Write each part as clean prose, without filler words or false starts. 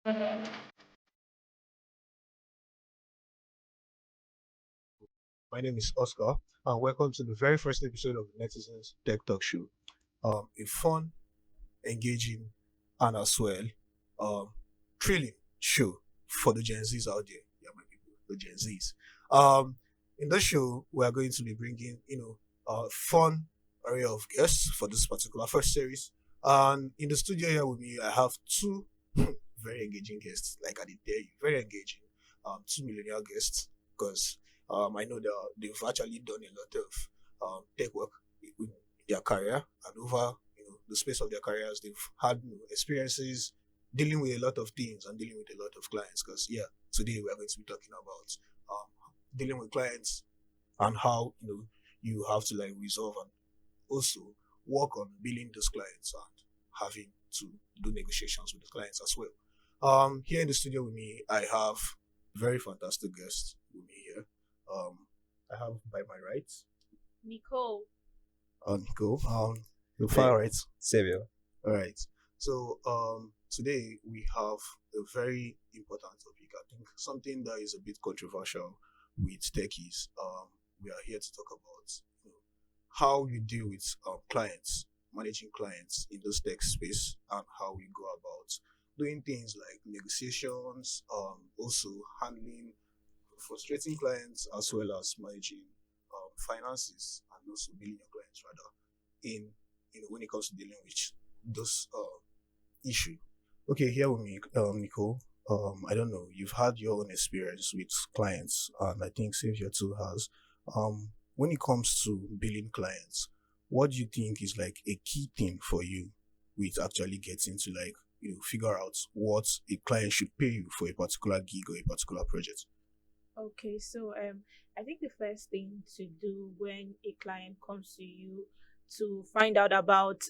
My name is Oscar, and welcome to the very first episode of the Netisens Tech Talk Show. A fun, engaging, and as well, um, thrilling show for the Gen Zs out there. Yeah, my people, the Gen Zs. In this show, we are going to be bringing, a fun array of guests for this particular first series. And in the studio here with me, I have two very engaging guests. Like I did tell you, very engaging. Two millennial guests because I know they've actually done a lot of tech work in their career, and over the space of their careers, they've had experiences dealing with a lot of things and dealing with a lot of clients. Because today we are going to be talking about dealing with clients and how you have to like resolve and also work on billing those clients and having to do negotiations with the clients as well. Here in the studio with me, I have very fantastic guests with me here. I have by my right, Nicole. Nico. You're far right. Savior. All right. So today we have a very important topic. I think something that is a bit controversial with techies. We are here to talk about how you deal with clients, managing clients in this tech space, and how we go about doing things like negotiations, also handling frustrating clients as well as managing finances and also billing your clients rather in when it comes to dealing with those issue. Okay, here with me, Nicole. I don't know. You've had your own experience with clients, and I think Xavier too has. When it comes to billing clients, what do you think is like a key thing for you with actually getting to like figure out what a client should pay you for a particular gig or a particular project? Okay, so I think the first thing to do when a client comes to you to find out about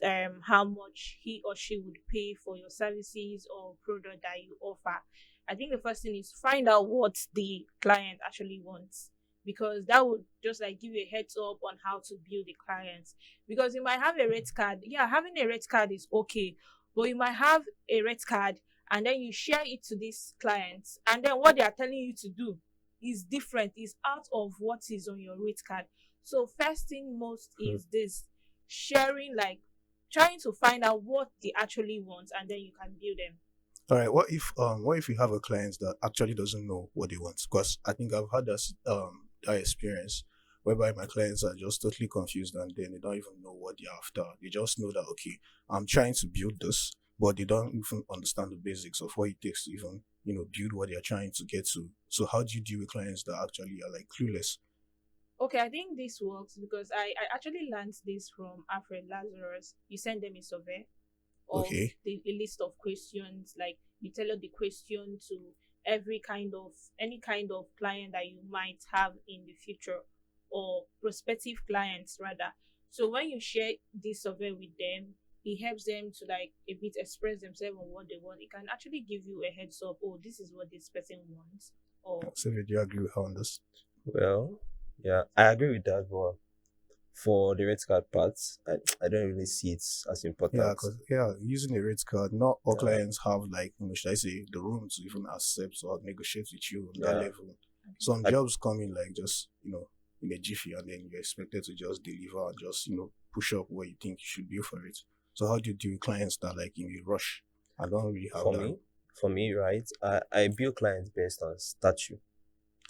how much he or she would pay for your services or product that you offer, I think the first thing is find out what the client actually wants, because that would just like give you a heads up on how to build the clients. Because you might have a red card. Yeah, having a red card is okay, but you might have a red card and then you share it to these clients, and then what they are telling you to do is different, is out of what is on your rate card. So first thing most is this sharing, like trying to find out what they actually want, and then you can build them. All right. What if you have a client that actually doesn't know what they want? Because I think I've had that experience whereby my clients are just totally confused and then they don't even know what they're after. They just know that okay, I'm trying to build this, but they don't even understand the basics of what it takes to even build what they're trying to get to. So how do you deal with clients that actually are like clueless? Okay, I think this works because I actually learned this from Alfred Lazarus. You send them a survey of Okay. a list of questions, like you tailor the question to every kind of any kind of client that you might have in the future, or prospective clients rather. So when you share this survey with them, it helps them to like a bit express themselves on what they want. It can actually give you a heads up, oh, this is what this person wants. Or So do you agree with her on this? Well, yeah, I agree with that, but for the red card part, I don't really see it as Yeah, important. because using a rate card, not all Yeah. clients have like should I say the room to even accept or negotiate with you on that Yeah. level. Some I, jobs come in like just in a jiffy, and then you're expected to just deliver and just push up what you think you should do for it. So how do you deal with clients that like in a rush? I don't really have for that. me, for me, right, I build clients based on statue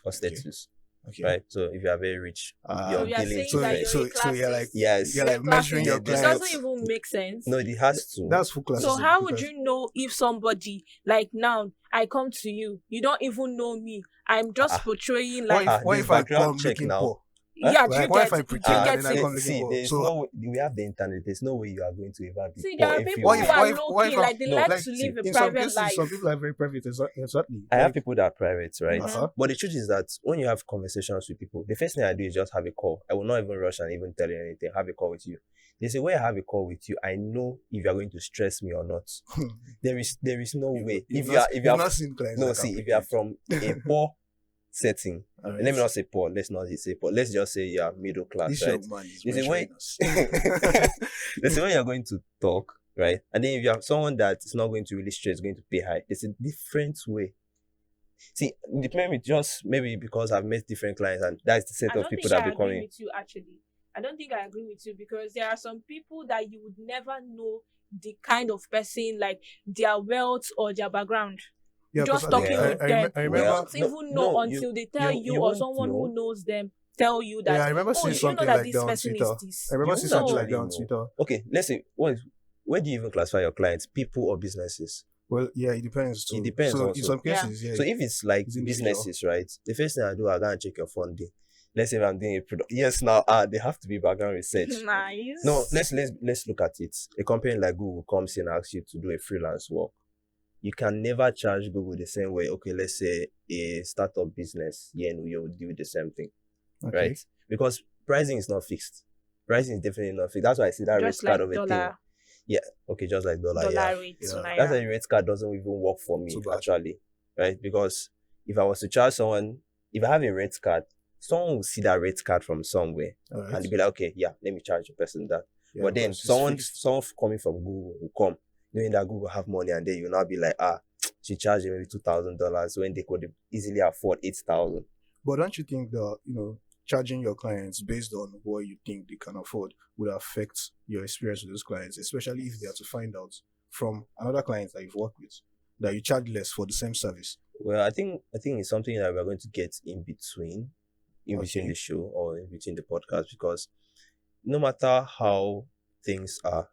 or Okay. status, Okay. right? So if you are very rich, so you're we are dealing saying to that it. you're a you're like classist. Yes. you're You're like a measuring your classist. There- It there's clients. doesn't even make sense. No, it has to. That's full So classism. how would because- you know if somebody, like now I come to you, you don't even know me, I'm just Ah. portraying What like if what this if I background come check looking now. poor? yeah, do Like you what if get I it? Do you pretend and get then I it? come looking See, poor? there's So no way, we have the internet. There's no way you are going to ever be See, there poor are if people you. who are low what key, if like they No, like like to see, live a in some private cases life. some people are very private exactly. I have Like, people that are private, right? uh-huh. But the truth is that when you have conversations with people, the first thing I do is just have a call. I will not even rush and even tell you anything. Have a call with you. There's a way I have a call with you. I know if you are going to stress me or not. There is no way. You've If you are not seen clients no, that see, can if you are predict. from a poor setting, All let me right. not say poor. Let's not say poor. Let's just say you are middle class, This right? young man is There's a way. measuring us. There's a way you're going to talk right? And then if you have someone that is not going to really stress, going to pay high, there's a different way. See, maybe just maybe because I've met different clients and that's the set I of don't people think that I agree becoming. with you actually. I don't think I agree with you because there are some people that you would never know the kind of person, like their wealth or their background. Yeah, because Just I think talking Well, with them, I you remember. well, won't no, even know no, until they tell you you or won't someone who know. knows them tell you Yeah, that, I remember oh, seeing do you know something that like that this on person is Twitter. this? I remember You seeing won't something like actually that on know. Twitter. Okay, let's say where do you even classify your clients? People or businesses? Well, yeah, it depends It too. depends So in also. some Yeah. cases, yeah, So if it's like it's individual. businesses, right? The first thing I do, I go and check your funding. Let's say if I'm doing a product. Yes, now they have to be background research. Nice. No, let's look at it. A company like Google comes in and asks you to do a freelance work. You can never charge Google the same way. Okay, let's say a startup business, yeah, and you will do the same thing, Okay. right? Because pricing is not fixed. Pricing is definitely not fixed. That's why I see that rate Just card like of a thing. dollar Yeah, okay, just like dollar, yeah. dollar rate to Yeah. That's why naira. the rate card doesn't even work for me Too bad. actually, right? Because if I was to charge someone, if I have a rate card, someone will see that rate card from somewhere All and right. they'll be like, okay, yeah, let me charge the person that. Yeah, But then because it's someone fixed. coming from Google will come, knowing that Google have money, and then you'll now be like, she charged maybe $2,000 when they could easily afford 8,000. But don't you think that charging your clients based on what you think they can afford would affect your experience with those clients, especially if they are to find out from another client that you've worked with that you charge less for the same service? Well, I think it's something that we're going to get in between Okay. the show or in between the podcast, because no matter how things are,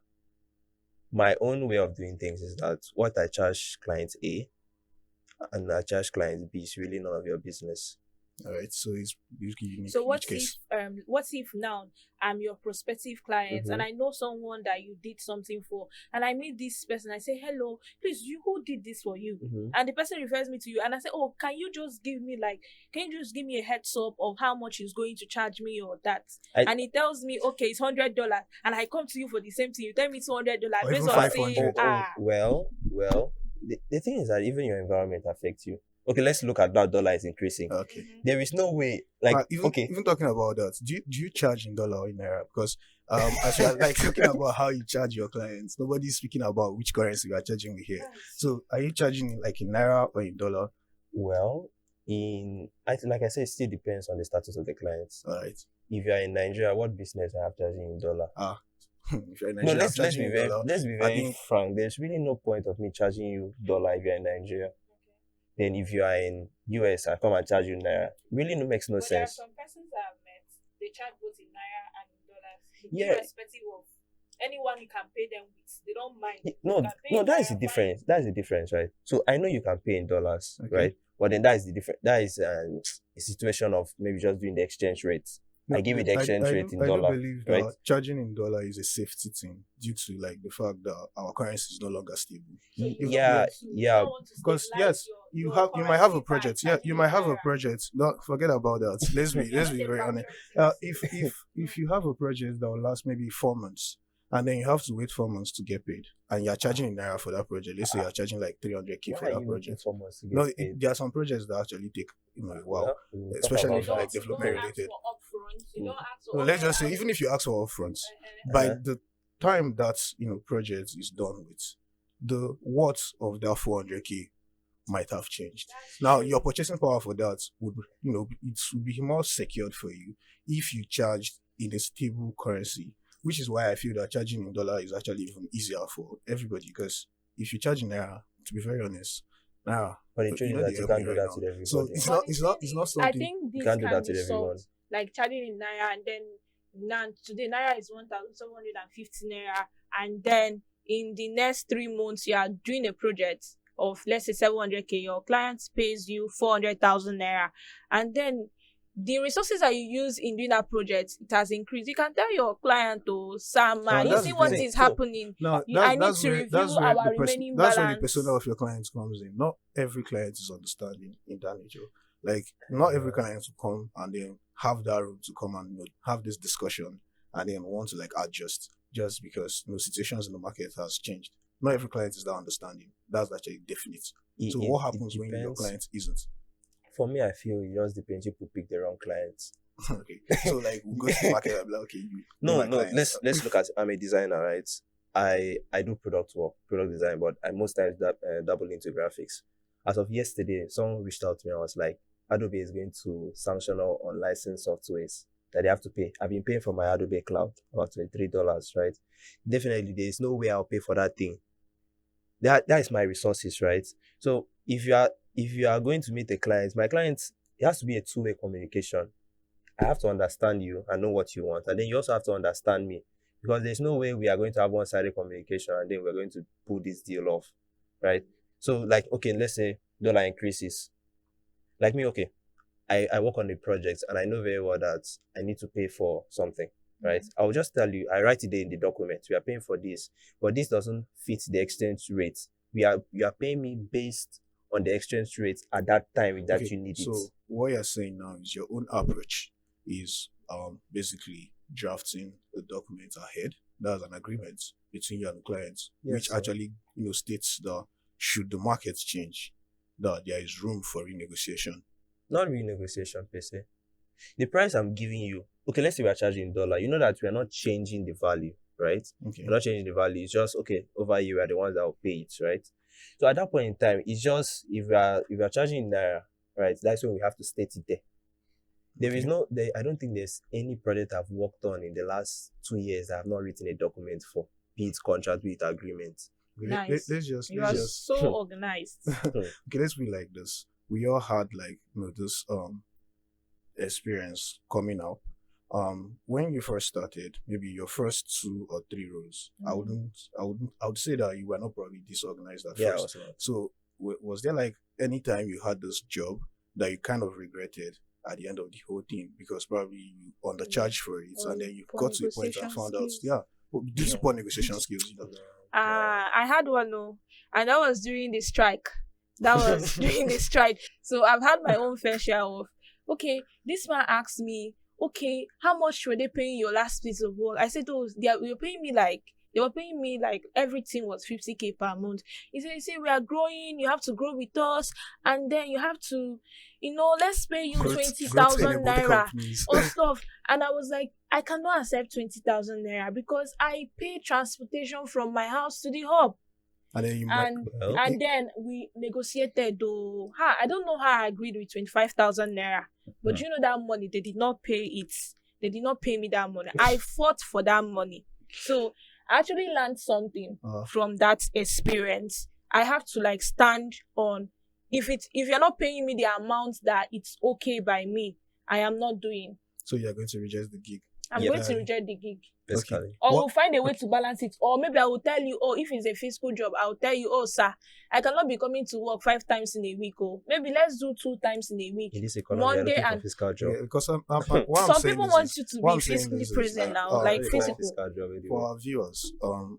my own way of doing things is that what I charge client A and I charge client B is really none of your business. All right. So it's unique So in what each case. if now I'm your prospective client and I know someone that you did something for, and I meet this person, I say, hello, please, you who did this for you? And the person refers me to you, and I say, oh, can you just give me a heads up of how much he's going to charge me or that? And he tells me, okay, it's $100, and I come to you for the same thing, you tell me it's $100 Or based even on 500. saying, Well, the thing is that even your environment affects you. Okay, let's look at that dollar is increasing. Okay. There is no way, like, even talking about that, do you charge in dollar or in naira? Because as you're like talking about how you charge your clients, nobody's speaking about which currency you are charging with here. So are you charging like in naira or in dollar? Well, like I said, it still depends on the status of the clients. All right. If you are in Nigeria, what business I have charging in dollar? If you're in No, Nigeria, let's charging be in very dollar. frank. There's really no point of me charging you dollar if you're in Nigeria. Then if you are in US, I come and charge you naira. Really makes no sense. There are some persons that I've met, they charge both in naira and in dollars. Yeah. Irrespective of anyone you can pay them with, they don't mind. No, that is the difference. That's the difference, right? So I know you can pay in dollars, right? But then that is the difference. That is a situation of maybe just doing the exchange rates. I give you the exchange rate in dollar, I do believe right? that charging in dollar is a safety thing due to like the fact that our currency is no longer stable. Yeah. Because yes, you might have a project. Yeah, you might have a project. Not forget about that. Let's be very honest. If you have a project that will last maybe 4 months, and then you have to wait 4 months to get paid, and you're charging in naira for that project. Let's say you're charging like 300K for that project. There are some projects that actually take a while, especially if you're like development related. No, let's just say even if you ask for upfront, by the time that project is done with, the worth of that 400K might have changed. Now your purchasing power for that would it would be more secured for you if you charged in a stable currency, which is why I feel that charging in dollar is actually even easier for everybody, because if you charge in naira, to be very honest, naira, but the truth is that you can't do that to everybody. so it's not something. I think this can't do can that to be everyone. solved, like charging in naira, and then now today naira is 1,750 naira, and then in the next 3 months you are doing a project of, let's say, 700K, your client pays you 400,000 naira, and then the resources that you use in doing that project, it has increased. You can tell your client, Sam, you that's see the what thing. is happening. I need to review our remaining That's where the balance. persona of your clients comes in. Not every client is understanding in that nature. Like, not every client will come and then have that room to come and have this discussion and then want to like adjust just because situations in the market has changed. Not every client is that understanding. That's actually definite. So what happens when your client isn't? For me, I feel it just depends. People pick the wrong clients. Okay. So like we go to the market and be like, okay, let's look at, I'm a designer, right? I do product work, product design, but I most times dabble into graphics. As of yesterday, someone reached out to me and was like, Adobe is going to sanction all unlicensed softwares that they have to pay. I've been paying for my Adobe Cloud about $23, right? Definitely, there is no way I'll pay for that thing. That is my resources, right? So if you are going to meet a client, my client, it has to be a two-way communication. I have to understand you and know what you want, and then you also have to understand me, because there's no way we are going to have one-sided communication and then we're going to pull this deal off, right? So like, okay, let's say dollar increases. Like me, okay, I work on a project and I know very well that I need to pay for something, right? I will just tell you, I write it there in the document, we are paying for this, but this doesn't fit the exchange rate. You are paying me based on the exchange rate at that time that you need so it. So what you're saying now is your own approach is basically drafting the document ahead. That's an agreement between you and the client, Yes, which sir. actually states that should the market change, that there is room for renegotiation. Not renegotiation per se. The price I'm giving you, okay, let's say we are charging $1. You know that we are not changing the value, right? Okay. We're not changing the value. It's just, okay, over here we are the ones that will pay it, right? So at that point in time, it's just, if we are charging in naira, right, that's when we have to state it there. There is I don't think there's any project I've worked on in the last 2 years that I've not written a document for, be it contract, be it agreement. Nice. You are Let's so organized. okay, let's be like this. We all had like this experience coming up. When you first started, maybe your first 2 or 3 roles, I would say that you were not probably disorganized at Yeah, first. So was there like any time you had this job that you kind of regretted at the end of the whole thing, because probably you undercharged for it, and then you got to a point and found out, due to poor negotiation skills, I had one, and that was during the strike. So I've had my own fair share of, okay, this man asked me, okay, how much were they paying your last piece of work? I said, they were paying me like everything was 50K per month. He said, we are growing, you have to grow with us, and then you have to, let's pay you 20,000 naira or stuff. And I was like, I cannot accept 20,000 naira because I pay transportation from my house to the hub. And then we negotiated though. I don't know how I agreed with 25,000 naira, but you know that money, they did not pay it. They did not pay me that money. I fought for that money. So I actually learned something from that experience. I have to like stand on, if you're not paying me the amount that it's okay by me, I am not doing. So you're going to reject the gig? I'm going to reject the gig. Basically. Or we'll find a way to balance it. Or maybe I will tell you, if it's a physical job, I'll tell you, sir, I cannot be coming to work 5 times in a week. Maybe let's do 2 times in a week. In this economy, Monday and physical job. Yeah, because some people want you to be physically present now, like physical. For our viewers,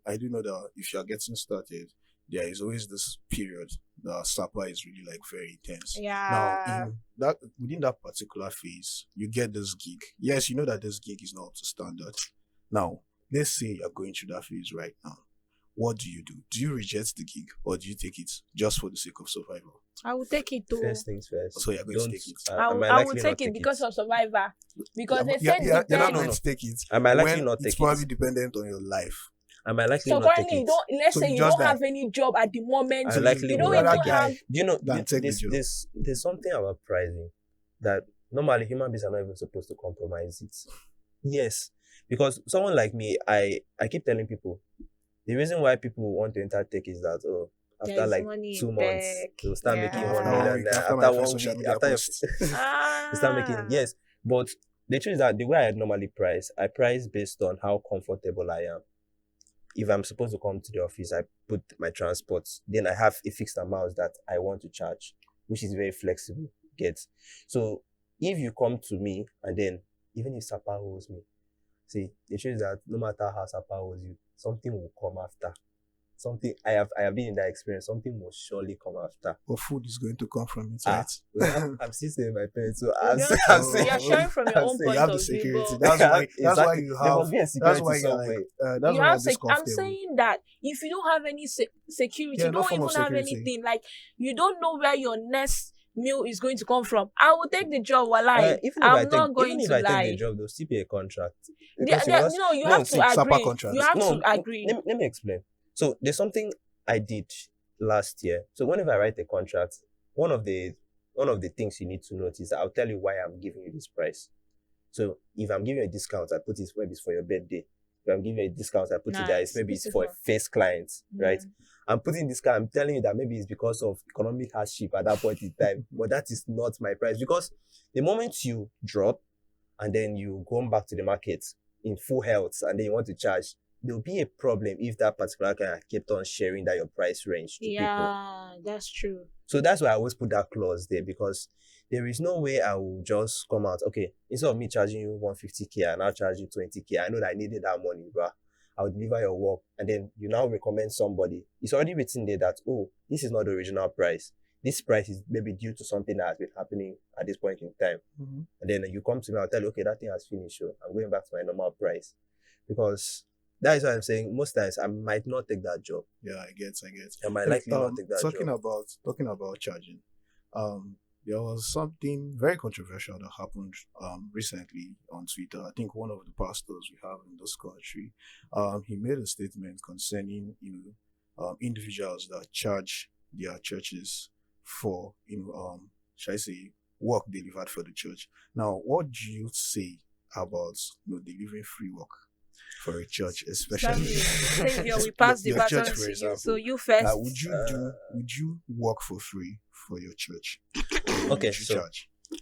I do know that if you're getting started, there is always this period that SAPA is really like very intense. Yeah. Now, within that particular phase, you get this gig. Yes, you know that this gig is not up to standard. Now, let's say you're going through that phase right now. What do you do? Do you reject the gig, or do you take it just for the sake of survival? I will take it too. First things first. So you're going to take it. I will take it because of survival. Because they said you're not going to take it. I might likely not take it. It's probably dependent on your life. I might likely not take it. Let's say you don't have any job at the moment. You don't even have. You know, there's something about pricing that normally human beings are not even supposed to compromise it. Yes, because someone like me, I keep telling people, the reason why people want to enter tech is that after like 2 months, they'll start making 1 million. After 1 week, after you start making, yes. But the truth is that the way I normally price, I price based on how comfortable I am. If I'm supposed to come to the office, I put my transport, then I have a fixed amount that I want to charge, which is very flexible. So if you come to me and then even if SAPA owes me, see, the truth is that no matter how SAPA owes you, something will come after. Something I have been in that experience. Something will surely come after. But food is going to come from it, right? I'm still saying my parents, so you're sharing from your own point of view. That's why you have. That's why you're like. That's why I'm saying that if you don't have any security, you don't even have anything. Like you don't know where your next meal is going to come from, I will take the job. Walai. I'm not going even if to I take lie. the job, they'll still pay a contract. You have to agree. You have to agree. Let me explain. So there's something I did last year. So whenever I write a contract, one of the things you need to note is that I'll tell you why I'm giving you this price. So if I'm giving you a discount, I put it maybe it's for your birthday. If I'm giving you a discount, I put it there. Maybe it's for a first client, right? I'm putting discount. I'm telling you that maybe it's because of economic hardship at that point in time, but that is not my price, because the moment you drop and then you go back to the market in full health and then you want to charge, there'll be a problem if that particular client kept on sharing that your price range to people. Yeah, that's true. So that's why I always put that clause there, because there is no way I will just come out, okay, instead of me charging you 150k and I'll charge you 20k. I know that I needed that money, but I'll deliver your work. And then you now recommend somebody. It's already written there that, oh, this is not the original price. This price is maybe due to something that has been happening at this point in time. Mm-hmm. And then you come to me, I'll tell you, okay, that thing has finished. So I'm going back to my normal price. Because that is what I'm saying. Most times I might not take that job. Yeah, I get. I might likely not take that talking job. Talking about charging, there was something very controversial that happened recently on Twitter. I think one of the pastors we have in this country, he made a statement concerning individuals that charge their churches for shall I say, work delivered for the church. Now, what do you say about delivering free work for a church, especially? We pass the your baton church, for to you, example. so you first. Would you work for free for your church? Okay,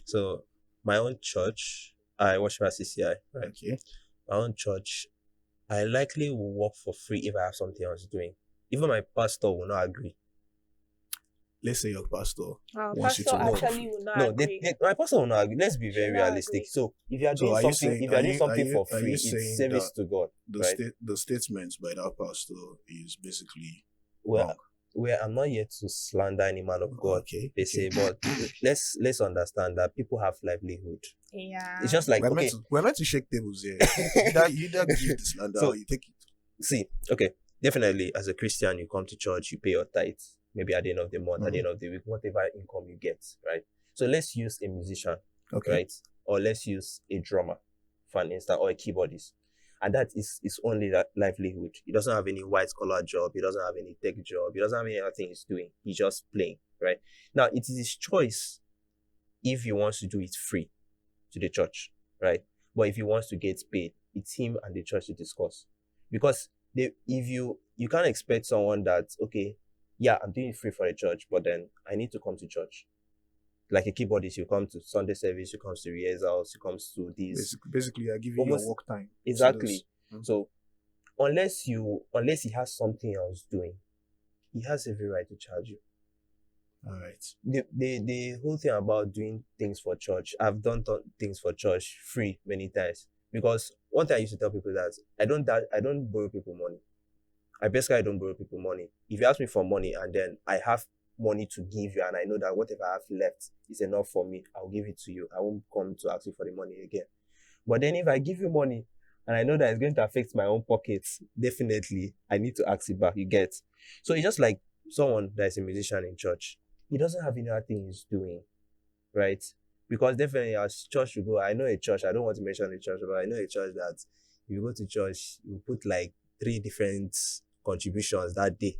so my own church, I worship at CCI, right? Okay. My own church, I likely will work for free if I have something else doing. Even my pastor will not agree. Let's say your pastor wants you to work for free. My pastor will not agree. Let's be very realistic. So if you are doing something for free, it's service to God. The statement by that pastor is basically wrong. Well, I'm not here to slander any man of God, they say, but let's understand that people have livelihood. Yeah. It's just like, we're meant to shake tables here. You either give the slander or you take it. See, okay, definitely as a Christian, you come to church, you pay your tithes, maybe at the end of the month, at the end of the week, whatever income you get, right? So let's use a musician, right? Or let's use a drummer, for instance, or a keyboardist. And that is only that livelihood. He doesn't have any white-collar job. He doesn't have any tech job. He doesn't have any other thing he's doing. He's just playing, right? Now, it is his choice if he wants to do it free to the church, right? But if he wants to get paid, it's him and the church to discuss. Because if you can't expect someone that, okay, yeah, I'm doing it free for the church, but then I need to come to church. Like a keyboardist, you come to Sunday service, you come to rehearsals, you come to these. Basically, I give you your work time. Exactly. So unless he has something else doing, he has every right to charge you. All right. The whole thing about doing things for church, I've done things for church free many times. Because one thing I used to tell people that I don't borrow people money. I don't borrow people money. If you ask me for money and then I have money to give you and I know that whatever I have left is enough for me, I'll give it to you. I won't come to ask you for the money again. But then if I give you money and I know that it's going to affect my own pockets, definitely I need to ask it back. You get? So it's just like someone that is a musician in church. He doesn't have any other thing he's doing, right? Because definitely as church you go, I know a church, I don't want to mention the church, but I know a church that if you go to church, you put like 3 different contributions that day.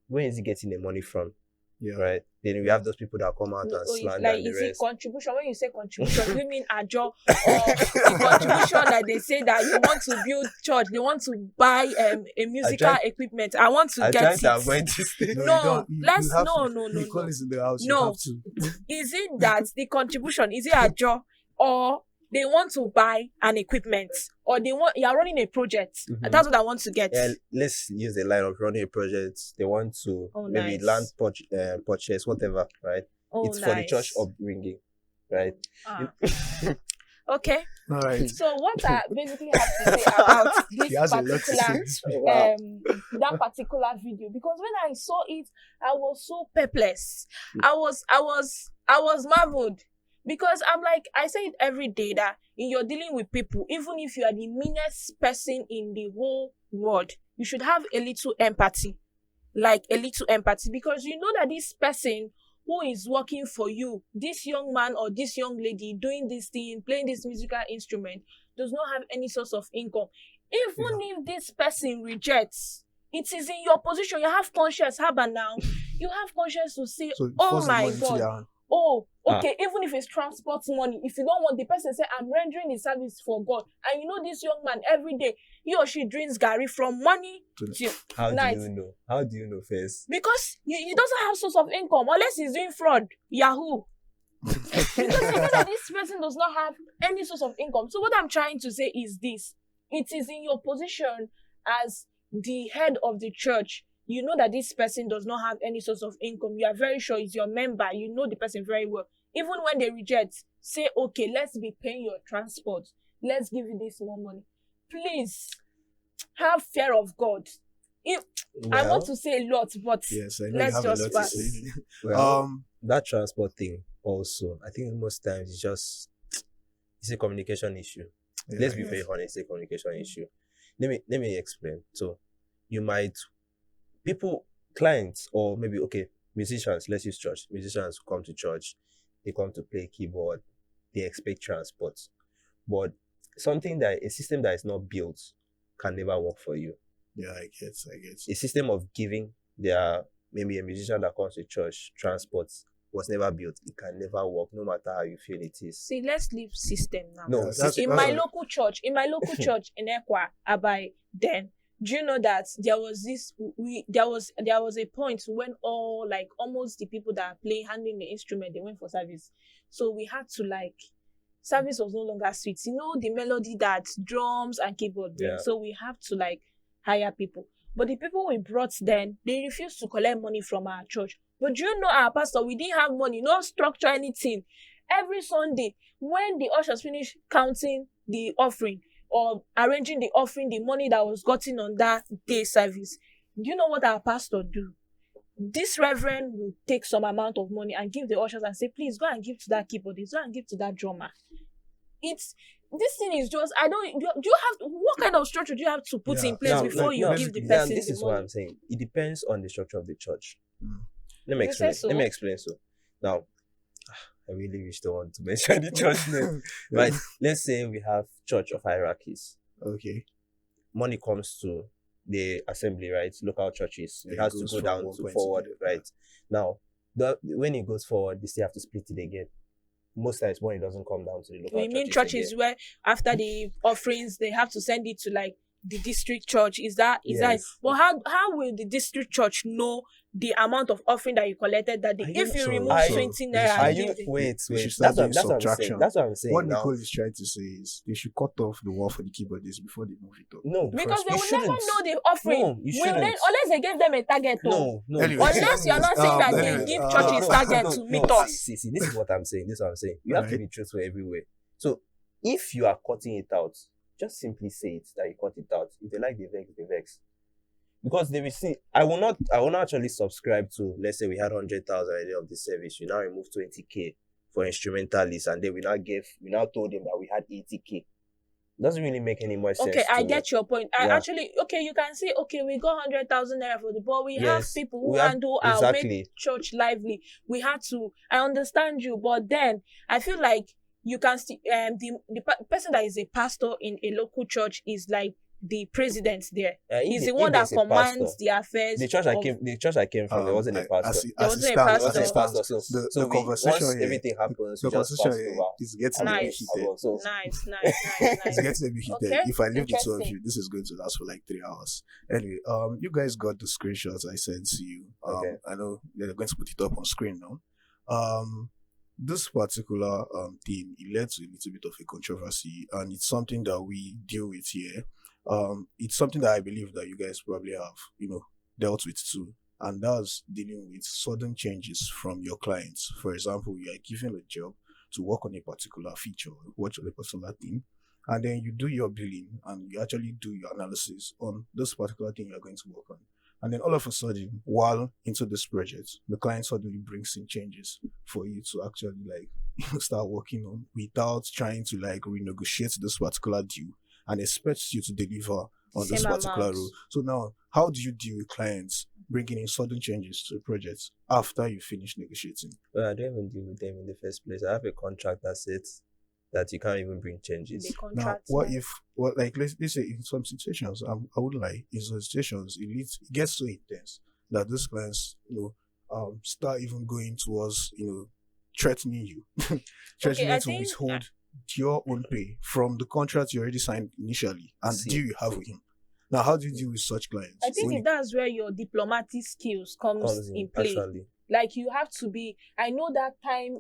Where is he getting the money from? Yeah. Right. Then we have those people that come out and slander like, the rest. Contribution. When you say contribution, you mean a job or the contribution that they say that you want to build church, they want to buy a musical equipment. I want to get it. No. Nicole is in the house. No. Is it that the contribution, is it a job or they want to buy an equipment or you are running a project? Mm-hmm. That's what I want to get. Yeah, let's use the line of running a project. They want to maybe land purchase, whatever, right? It's for the church upbringing, right? Okay. All right. So what I basically have to say about this that particular video, because when I saw it, I was so perplexed. I was marveled. Because I'm like, I say it every day that you're dealing with people, even if you are the meanest person in the whole world, you should have a little empathy. Like a little empathy. Because you know that this person who is working for you, this young man or this young lady doing this thing, playing this musical instrument, does not have any source of income. Even if this person rejects, it is in your position. You have conscience, Haba now. You have conscience to say, So oh force the my money to their God. hand. Oh, okay, even if it's transport money, if you don't want, the person say, I'm rendering the service for God. And you know this young man, every day, he or she drinks Gary from morning till How night. do you know? How do you know first? Because he doesn't have source of income unless he's doing fraud, Yahoo. Because you know that this person does not have any source of income. So what I'm trying to say is this. It is in your position as the head of the church. You know that this person does not have any source of income. You are very sure it's your member. You know the person very well. Even when they reject, say, okay, let's be paying your transport. Let's give you this more money. Please have fear of God. I want to say a lot, but yes, I know let's you have a just lot pass. to say. Well, that transport thing also, I think most times it's a communication issue. Yeah, Let's be very honest, it's a communication issue. Let me explain. So clients, or maybe musicians, let's use church. Musicians come to church, they come to play keyboard, they expect transport. But a system that is not built can never work for you. Yeah, I get. A system of giving maybe a musician that comes to church transport was never built. It can never work, no matter how you feel it is. See, let's leave system now. No, in my local church in Ekwa, Abai, then do you know that there was a point when almost the people that are playing, handling the instrument, they went for service. So we had to service was no longer sweet. You know the melody that drums and keyboard bring. Yeah. So we have to hire people. But the people we brought then, they refused to collect money from our church. But do you know our pastor, we didn't have money, no structure, anything. Every Sunday, when the ushers finish counting the offering or arranging the offering, the money that was gotten on that day service, do you know what our pastor do? This reverend will take some amount of money and give the ushers and say, please go and give to that keyboardist, go and give to that drummer. This thing is just, what kind of structure do you have to put in place before you give the person this the is money? what I'm saying. It depends on the structure of the church. Let me You say explain. so? Let me explain. So now, I really wish to want to mention the church name. Right? Let's say we have church of hierarchies. Okay. Money comes to the assembly, right? Local churches. It has to go down to forward, right? Now, when it goes forward, they still have to split it again. Most times money doesn't come down to the local churches. You mean churches where after the offerings they have to send it to the district church? Is that but how will the district church know the amount of offering that you collected that day? If you remove 20 naira, wait. That's That's what I'm saying. What now. Nicole is trying to say is they should cut off the wall for the keyboardists before they move it up. No, because they will never know the offering. No, you shouldn't. Unless they gave them a target. No. Anyway, unless you're not saying that they give churches target to meet us. See, this is what I'm saying. You have to be truthful everywhere. So if you are cutting it out, just simply say it that you cut it out. If they like the vex, they vex. Because they will see. I will not actually subscribe to, let's say we had 100,000 at the end of the service. We now remove 20k for instrumentalists, and then we now told them that we had 80k. Doesn't really make any more sense. Okay, I get your point. You can say, we got 100,000 naira for the ball. We have people who handle our make church lively. We had to. I understand you, but then I feel like you can see the person that is a pastor in a local church is like the president there. He's the one that commands the affairs. The church I came from, there wasn't a pastor. There wasn't a pastor. So the conversation once here, everything happens, the conversation here is getting a bit heated. Nice. It's getting a bit heated. Okay. If I leave the two of you, this is going to last for 3 hours. Anyway, you guys got the screenshots I sent to you. I know they're going to put it up on screen now. This particular theme, it led to a little bit of a controversy, and it's something that we deal with here. It's something that I believe that you guys probably have, dealt with too, and that's dealing with sudden changes from your clients. For example, you are given a job to work on a particular feature, work on a particular thing, and then you do your billing and you actually do your analysis on this particular thing you're going to work on. And then all of a sudden, while into this project, the client suddenly brings in changes for you to actually start working on without trying to renegotiate this particular deal and expects you to deliver on this particular role. So now, how do you deal with clients bringing in sudden changes to the project after you finish negotiating? Well, I don't even deal with them in the first place. I have a contract that says that you can't even bring The changes. Now, contract. what if, what like let's say in some situations, I would lie, in some situations it gets so intense that those clients, start even going towards, threatening you, threatening I to think withhold your own pay from the contract you already signed initially and the See, deal you have with him. Now, how do you deal with such clients? I think When that's where your diplomatic skills comes in play. actually. Like you have to be. I know that time.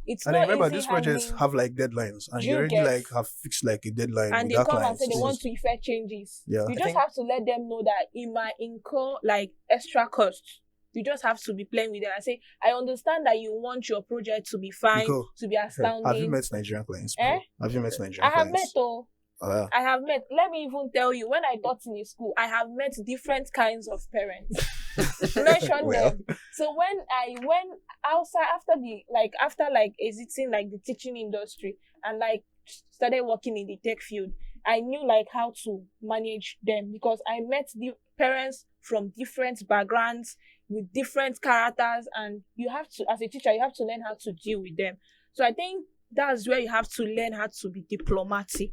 It's and then not remember, easy these projects handling. have like deadlines, and Do you you already get? like have fixed like a deadline And with they that come and client. say they So, want to effect changes. Yeah. You I just think- have to let them know that it might incur like extra costs. You just have to be playing with them. I say, I understand that you want your project to be fine, Nico, to be astounding. have you met Nigerian clients? Eh? Before? Have you met Nigerian I have met clients? though. Yeah. I have met. Let me even tell you, when I taught in a school, I have met different kinds of parents. Mention Well. them. So when I went outside after exiting like the teaching industry and like started working in the tech field, I knew like how to manage them because I met the parents from different backgrounds with different characters, and you have to, as a teacher, you have to learn how to deal with them. So I think that's where you have to learn how to be diplomatic.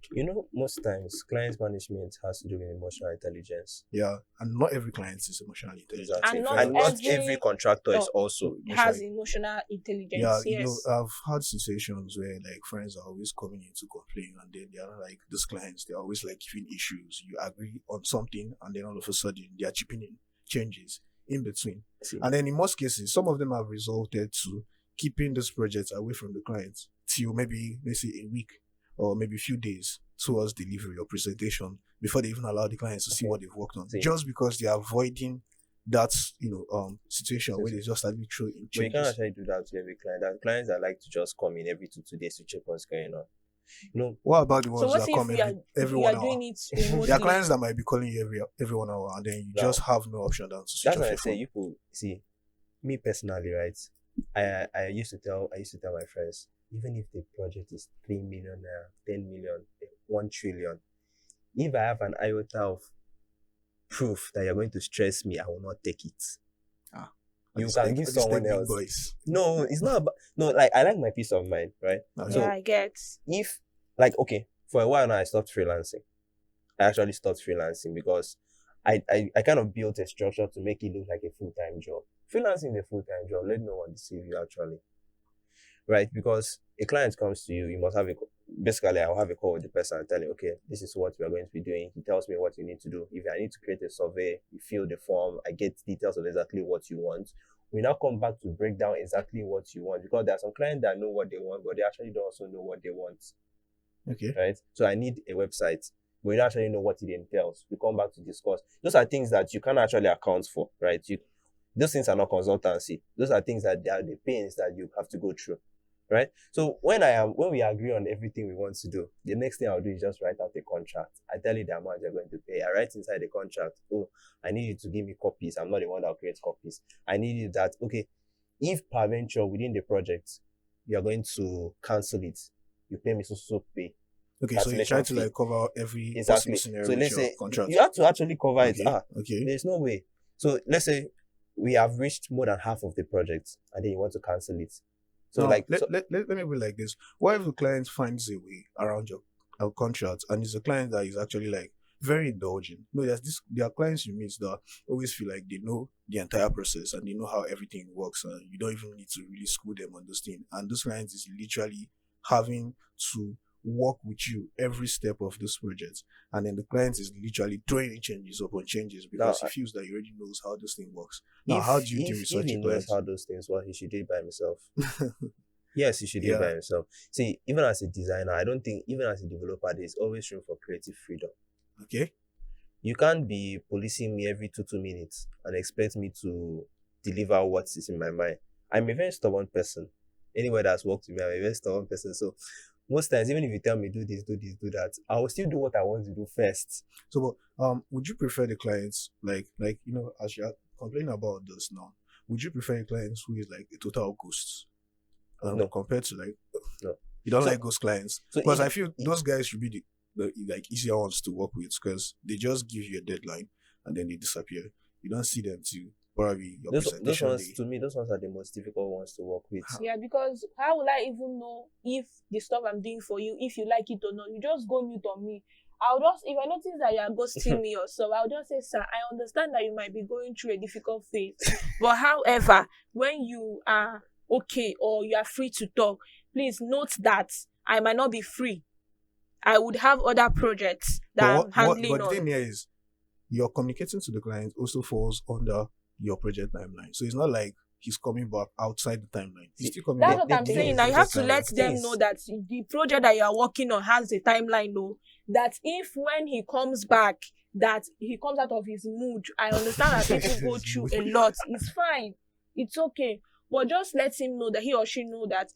Most times client management has to do with emotional intelligence. Yeah, and not every client is emotionally intelligent. Exactly. And not And not every- every contractor is no. also. Has emotional intelligence. Yeah, Yes. I've had situations where like friends are always coming in to complain, and then they are like these clients, they're always like giving issues. You agree on something, and then all of a sudden they are chipping in changes in between. See. And then in most cases, some of them have resulted to keeping this project away from the clients till maybe, let's say, a week or maybe a few days towards delivery or presentation before they even allow the clients to see Okay. what they've worked on. See. Just because they are avoiding that, situation where they just start throw in But you can't changes. actually do that to every client. There are clients that like to just come in every 2 days to check what's going on. What about the ones So what that if come you are, every you 1 are hour? doing it There are remotely? clients that might be calling you every 1 hour, and then you No. just have no option than to switch That's off why I your say phone. you could see me personally, right? I used to tell my friends, even if the project is 3 million naira, 10 million, 1 trillion, if I have an iota of proof that you're going to stress me, I will not take it. You can give someone else. Boys. No, it's not about like I like my peace of mind, right? Okay. So Yeah, I get. if like okay, for a while now I stopped freelancing. I actually stopped freelancing because I kind of built a structure to make it look like a full-time job. Freelancing is a full-time job. Let no one deceive you actually. Right? Because a client comes to you, you must have basically I'll have a call with the person and tell him, okay, this is what we are going to be doing. He tells me what you need to do. If I need to create a survey, you fill the form, I get details of exactly what you want. We now come back to break down exactly what you want, because there are some clients that know what they want, but they actually don't also know what they want. Okay. Right? So I need a website. We don't actually know what it entails. We come back to discuss. Those are things that you can't actually account for, right? Those things are not consultancy. Those are things that they are the pains that you have to go through, right? So when we agree on everything we want to do, the next thing I'll do is just write out a contract. I tell you the amount you're going to pay. I write inside the contract, oh, I need you to give me copies. I'm not the one that creates copies. I need you that, okay, if peradventure within the project, you're going to cancel it, you pay me so pay. Okay, so you try to fee. like cover every Exactly. possible scenario So with let's your say contract. you have to actually cover it. Okay. There's no way. So let's say we have reached more than half of the project and then you want to cancel it. So Now, like let me be like this. What if the client finds a way around your contract, and it's a client that is actually like very indulgent? No, there are clients you meet that always feel like they know the entire process and they know how everything works, and you don't even need to really school them on this thing. And this client is literally having to work with you every step of this project, and then the client is literally throwing in changes upon changes because he feels that he already knows how this thing works. Now, how do you deal with such he a knows client? how those things work, he should do it by himself. Yes, he should do it Yeah. by himself. See, even as a designer, I don't think, even as a developer, there's always room for creative freedom. Okay. You can't be policing me every 2 minutes and expect me to deliver what is in my mind. I'm a very stubborn person. Anyone that's worked with me, I'm a very stubborn person. So most times, even if you tell me do this, do that, I will still do what I want to do first. So, would you prefer the clients like as you're complaining about this now? Would you prefer a client who is like a total ghost? No. Compared to like No. You don't So- like ghost clients, so because if- I feel those guys should be the like easier ones to work with, because they just give you a deadline and then they disappear. you don't see them till probably your Those presentation ones, day. to me, those ones are the most difficult ones to work with. Yeah, because how will I even know if the stuff I'm doing for you, if you like it or not? You just go mute on me. I'll just, if I notice that you are ghosting me or so, I'll just say, sir, I understand that you might be going through a difficult phase. But however, when you are okay or you are free to talk, please note that I might not be free. I would have other projects that I'm handling But the on. thing here is, your communicating to the client also falls under your project timeline. So it's not like he's coming back outside the timeline. He's still coming That's back. what I'm thing saying. is, Now you have to timeline. let them Things- know that the project that you are working on has a timeline, though. That if when he comes back, that he comes out of his mood. I understand that people go through a lot. It's fine. It's okay. But just let him know that he or she know that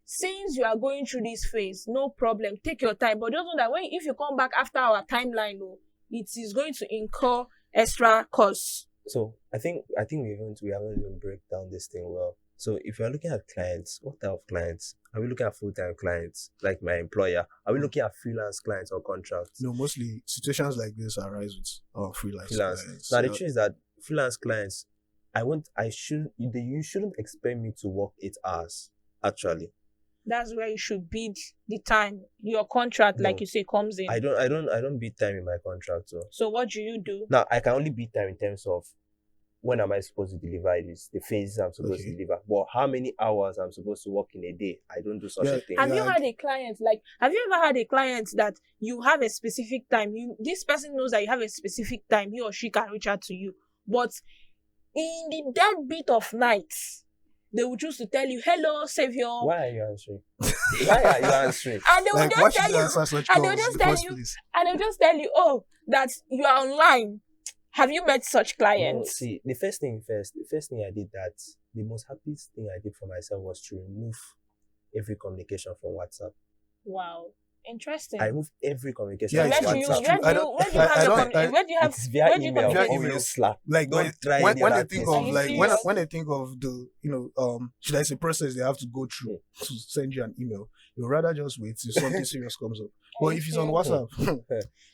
since you are going through this phase, no problem. Take your time. But just know that if you come back after our timeline, though, it is going to incur extra costs. So I think we haven't even break down this thing well. So if you're looking at clients, what type of clients? Are we looking at full-time clients, like my employer? Are we looking at freelance clients or contracts? No, mostly situations like this arise with freelance Freelance. clients. Now the truth is that freelance clients, you shouldn't expect me to work 8 hours, actually. That's where you should bid the time. Your contract, like No. you say, comes in. I don't beat time in my contract. So what do you do? now I can only beat time in terms of when am I supposed to deliver this, the phases I'm supposed to Okay. deliver. But how many hours I'm supposed to work in a day, I don't do such Yeah. a thing. Have you Yeah. had a client have you ever had a client that you have a specific time? This person knows that you have a specific time, he or she can reach out to you. But in the dead bit of night, they will choose to tell you, hello, savior. Why are you answering? Why are you answering? And they will Like, why just should tell you you, answer such and calls they'll in just the tell first you, place? and they'll just tell you, oh, that you are online. Have you met such No, clients? see, the first thing I did, that the most happiest thing I did for myself was to remove every communication from WhatsApp. Wow. Interesting. I removed every communication Yeah, from where it's do you true. WhatsApp. where do you where do you have your where do you have It's via where do you email communicate? or Via email. use Slack. Like Don't try any when other they think thing. Are of you like serious? when they think of the should I say process they have to go through to send you an email, you'd rather just wait till something serious comes up. But if it's on WhatsApp,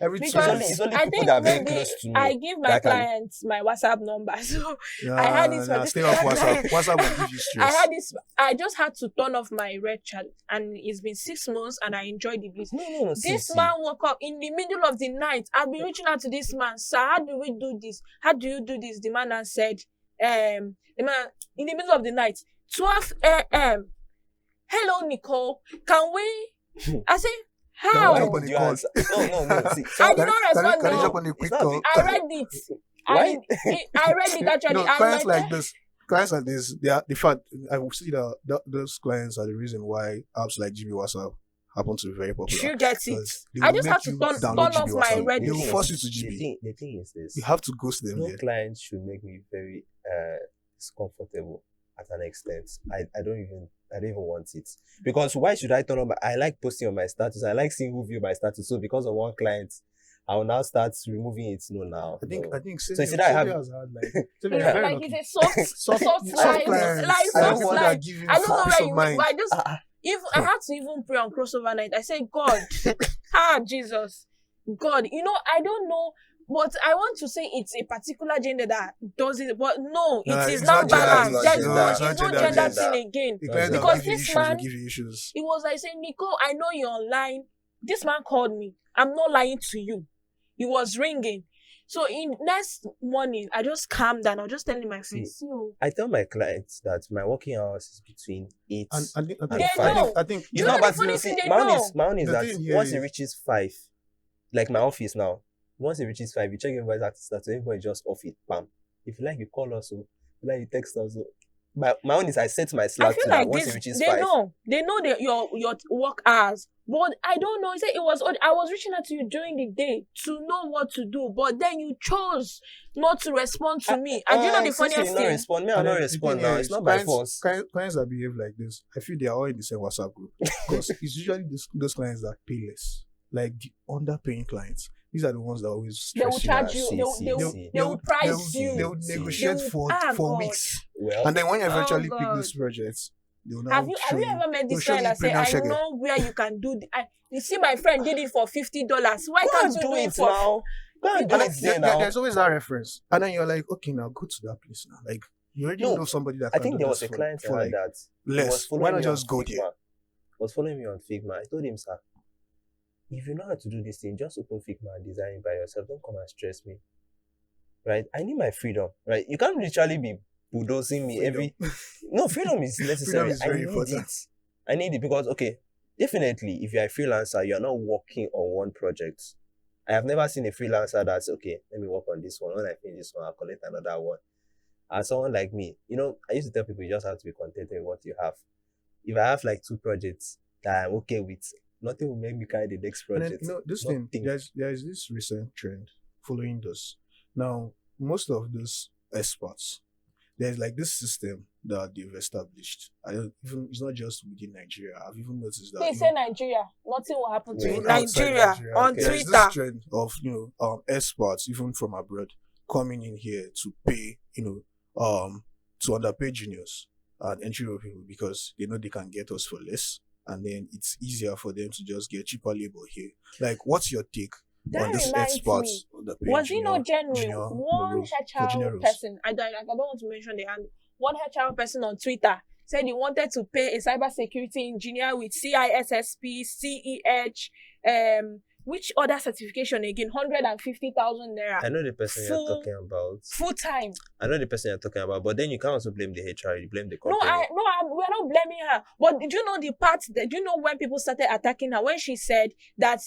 everything Because It's only I people think that are very maybe close to me I give my that can- clients my WhatsApp number. So I had this stay off particular WhatsApp. client. WhatsApp will give you I stress. had this. I just had to turn off my red chat, and it's been 6 months, and I enjoyed the bliss. No, This see. man woke up in the middle of the night. I've been reaching out to this man, sir. How do we do this? How do you do this? The man has said, the man in the middle of the night, 12 a.m. Hello, Nicole. Can we? I say, Can how? we jump on Do the you call? answer? No. See, I did not respond. Can you No. jump on a quick It's not call? I read it. Why? I read it actually. No, and clients my- like this, they are the fact. I will see that those clients are the reason why apps like GB WhatsApp happen to be very popular. You get it. Because they I will just make have to you turn download off GB my WhatsApp. red They will list. force you to GB. The thing is this. You have to ghost them. No There. client should make me very discomfortable at an extent. I don't even want it. Because why should I turn on I like posting on my status. I like seeing who view my status. So because of one client, I will now start removing it. No, now. I think no. Xavier, So you see that I have- Xavier has had like It's Xavier is very like lucky. it's a soft Soft life, clients. like I don't soft want that life. give you I don't know peace where of you mind. but I just even I had to even pray on crossover night. I said, God, Jesus, God, I don't know. But I want to say it's a particular gender that does it, but no, No, it is it's not not gender, balanced. it's There's not no, gender. it's not It's not gender gender. thing again. The client that Because will give you this issues man- will give you issues. It was like saying, Nicole, I know you're online. This man called me. I'm not lying to you. He was ringing. So in next morning, I just calmed down. I was just telling my friends, I tell my clients that my working hours is between 8 And I think They five. know. I think It's You not know the about funny see, thing, they my own know. is The that thing here once it is- reaches 5, like my office now, once it reaches 5, you check everybody's status, everybody just off it, bam. If you like, you call us, if you like, you text us. My own is I set my I Slack feel to like that once this. it reaches They 5. know your work hours, but I don't know. He said it was. I was reaching out to you during the day to know what to do, but then you chose not to respond to me. And you know the Since you funniest not thing. respond, me, I And not then the respond thing now. is, It's not by clients- force. Clients that behave like this, I feel they are all in the same WhatsApp group. Because it's usually those clients that pay less. Like the underpaying clients. These are the ones that always They will stress you. charge see, you. see, They will. see. They will price you. They would See. negotiate They for would- for God. weeks. Well, And then when you eventually pick God. those projects, they will now Have you show ever met they'll this show friend you that say, premium I schedule. know where you can do you see my friend did it for $50. Why go can't and you do do it it for now. Go and And do then it there now. there's always that reference. And then you're like, okay, now go to that place now. Like, you already No, know somebody that I can think do there this was a for, client for I had like that he was less. Why following not me on just go there? Figma. Was following me on Figma. I told him, sir, if you know how to do this thing, just open Figma and design it by yourself. Don't come and stress me. Right? I need my freedom. Right? You can't literally be bulldozing me Freedom. No, freedom is necessary. Freedom is I very need important. it. I need it because, okay, definitely, if you're a freelancer, you're not working on one project. I have never seen a freelancer that's, okay, let me work on this one. When I finish this one, I'll collect another one. And someone like me, I used to tell people you just have to be contented with what you have. If I have like 2 projects that I'm okay with, nothing will make me carry the next And project. then, this Nothing. thing, there's this recent trend following this. Now, most of those experts, there's like this system that they've established. I don't even, it's not just within Nigeria. I've even noticed that. They say Nigeria, nothing will happen to Yeah. you. Even outside Nigeria on there's Twitter. this trend of experts even from abroad coming in here to pay to underpay juniors and entry level people because they know they can get us for less, and then it's easier for them to just get cheaper labor here. Like, what's your take That on this reminds experts? Was he not genuine? junior One roles, for junior HR roles? person, I don't want to mention the hand. One HR person on Twitter said he wanted to pay a cybersecurity engineer with CISSP, CEH, which other certification again? 150,000 naira. I know the person you're talking about. Full time. I know the person you're talking about, but then you can't also blame the HR, you blame the No, company. we're not blaming her. But do you know the part? Do you know when people started attacking her? When she said that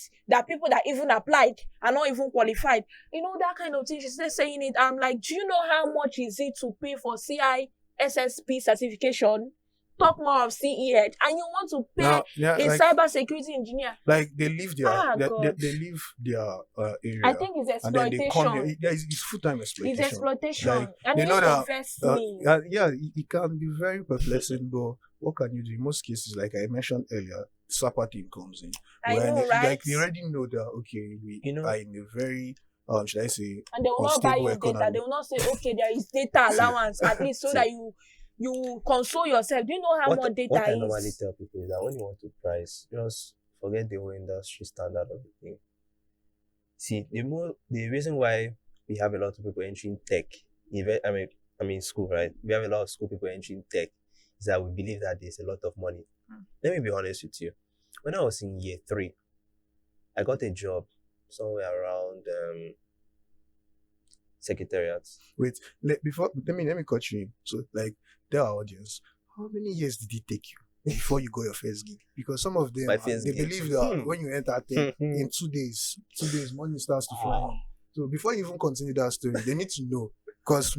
people that even applied are not even qualified. You know, that kind of thing. She's still saying it. I'm like, do you know how much is it to pay for CISSP certification? Talk more of CEH, and you want to pay a cybersecurity engineer. Like, they leave their God. they leave their area. I think it's And then they come exploitation. here. It's full-time exploitation. It's exploitation. Like, And they it know that invests me. it can be very perplexing, but what can you do? In most cases, like I mentioned earlier, supper team comes in. I know, right? Like, they already know that, okay, we are in a very should I say, and they will not buy you unstable data. economy. They will not say, okay, there is data allowance at least so that you console yourself. Do you know how much data what I is? normally tell people is that when you want to price, just forget the whole industry standard of the thing. See, the reason why we have a lot of people entering tech, school, right? We have a lot of school people entering tech is that we believe that there's a lot of money. Let me be honest with you. When I was in year 3, I got a job somewhere around secretariat. Wait, let me cut you in. So, like, tell our audience, how many years did it take you before you got your first gig? Because some of them, they believe that when you enter tech, in 2 days, money starts to fly in. So before you even continue that story, they need to know. Because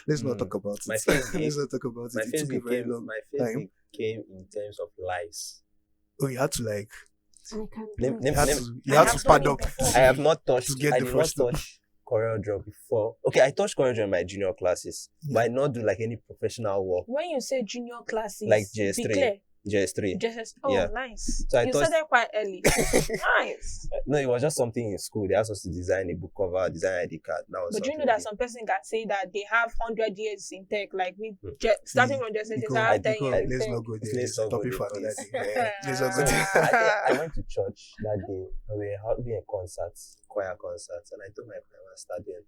let's not talk about it. Let's not talk about it. It took a very long time. Came in terms of lies. Oh, you had to like. You had to pad up. I have not touched. To get I the did not first touch CorelDRAW before. Okay, I touched CorelDRAW in my junior classes, but I not do like any professional work. When you say junior classes, like JS3. JS3. Oh, yeah. Nice. So you started quite early. Nice. No, it was just something in school. They asked us to design a book cover, design ID card. But you know that some person can say that they have 100 years in tech, like we starting from JS3, I have 10 years in let's tech. not go there. Let's not topic for another day. Let's not So go there. I went to church that day. We were having a choir concert, and I told my choir master then,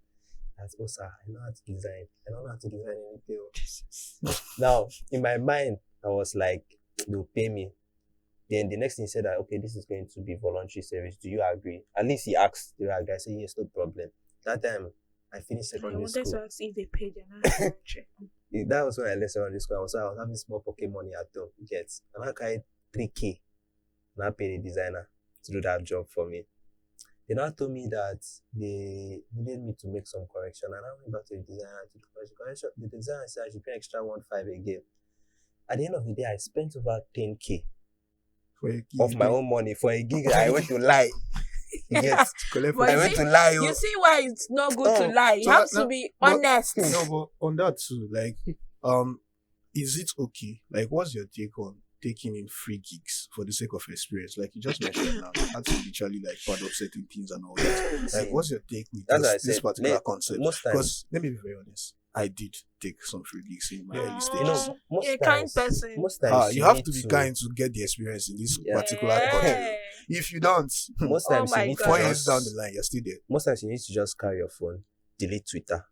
"Oh sir, I know how to design. I don't know how to design anything." Now, in my mind, I was like, they'll pay me. Then the next thing he said that, okay, this is going to be voluntary service. Do you agree? At least he asked. Do you agree? I said, yes, no problem. That time, I finished secondary school. I wanted to ask if they paid you. That was when I left secondary school. I was having small pocket money at home. And I carried 3K. And I paid a designer to do that job for me. They now told me that they needed me to make some correction. And I went back to the designer to do correction. The designer said I should pay extra 1.5 again. At the end of the day, I spent over 10K of my own money for a gig. I went to lie. I went to lie. You see why it's not good to lie. You have to be honest. No, but on that too, like, is it okay? Like, what's your take on taking in free gigs for the sake of experience? Like you just mentioned now, you had to literally like pad up certain things and all that. Like, what's your take with this particular concept? Because let me be very honest. I did take some free gigs in my early Aw. stages. most You're a kind times, person. most times You have need to be kind to get the experience in this Yeah. particular country. If you don't, Most Oh times you my need God. to 4 years down the just. line, you're still there. Most times you need to just carry your phone, delete Twitter.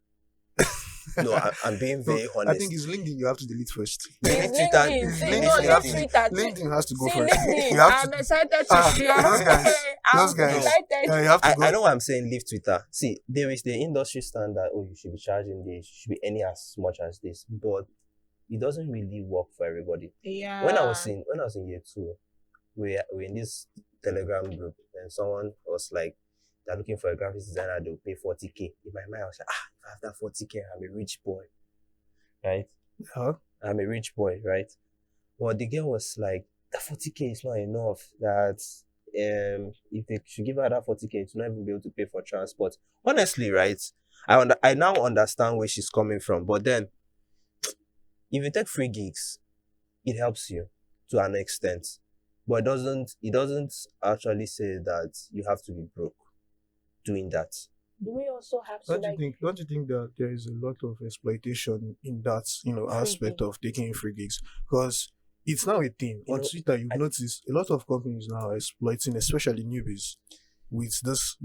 No, I'm being No, very I honest. think it's LinkedIn you have to delete first. Delete It's Twitter. LinkedIn. It's See, LinkedIn, no, you leave have to- Twitter. LinkedIn has to go See, first. LinkedIn. You have I'm to, excited to Ah, share. those guys, I'm those guys. excited. you have to I go. know why I'm saying leave Twitter. See, there is the industry standard. Oh, you should be charging this. You should be earning as much as this, but it doesn't really work for everybody. Yeah. When I was in year 2, we're in this Telegram group, and someone was like, they're looking for a graphics designer. They'll pay 40k. In my mind, I was like, if I have that 40k, I'm a rich boy, right? Huh? I'm a rich boy, right? But the girl was like, that 40k is not enough. That if they should give her that 40k, to not even be able to pay for transport. Honestly, right? I now understand where she's coming from. But then, if you take free gigs, it helps you to an extent. But it doesn't actually say that you have to be broke doing that. Do we also have to Don't you think that there is a lot of exploitation in that Free aspect gig. of taking free gigs? Because it's now a thing. On Twitter, you've noticed a lot of companies now are exploiting, especially newbies, with this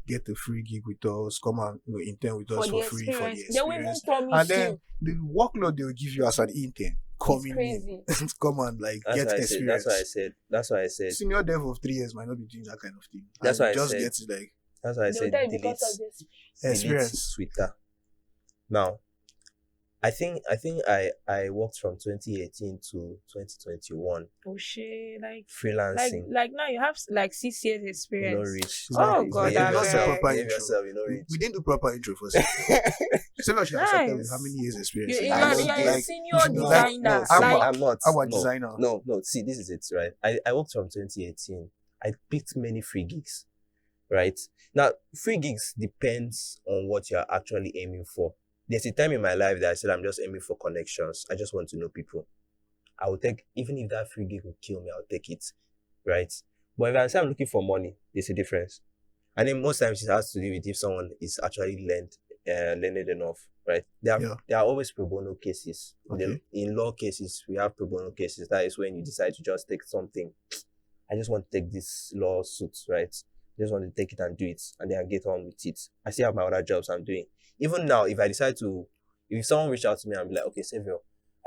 get a free gig with us, come and intern with us for for the free for the experience? They will even experience. promise And then you. the workload they will give you as an intern coming crazy. in, come and get experience. That's why I said. Senior dev of 3 years might not be doing that kind of thing. That's And why I just said- get to That's why I They'll said tell you delete. because of this. experience. Twitter. Now, I think I worked from 2018 to 2021 Oh shit! freelancing. Like now you have like 6 years You know, experience. rich. Oh, God, behave I yourself. beg. Behave yourself. You know, We rich. didn't do proper intro for Seven should have started with Nice. how many years experience. You, he you're, has. you're a Like, senior you should be designer. I'm I'm not. our no, designer. No. See, this is it, right? I worked from 2018. I picked many free gigs, right? Now, free gigs depends on what you're actually aiming for. There's a time in my life that I said I'm just aiming for connections. I just want to know people. I will take, even if that free gig will kill me, I'll take it, right? But if I say I'm looking for money, there's a difference. And then most times it has to do with if someone is actually learned enough, right? There are always pro bono cases. Okay. In law cases, we have pro bono cases. That is when you decide to just take something. I just want to take this lawsuit, right? I just want to take it and do it, and then I get on with it. I still have my other jobs I'm doing. Even now, if I decide to, if someone reach out to me and be like, okay, Savior,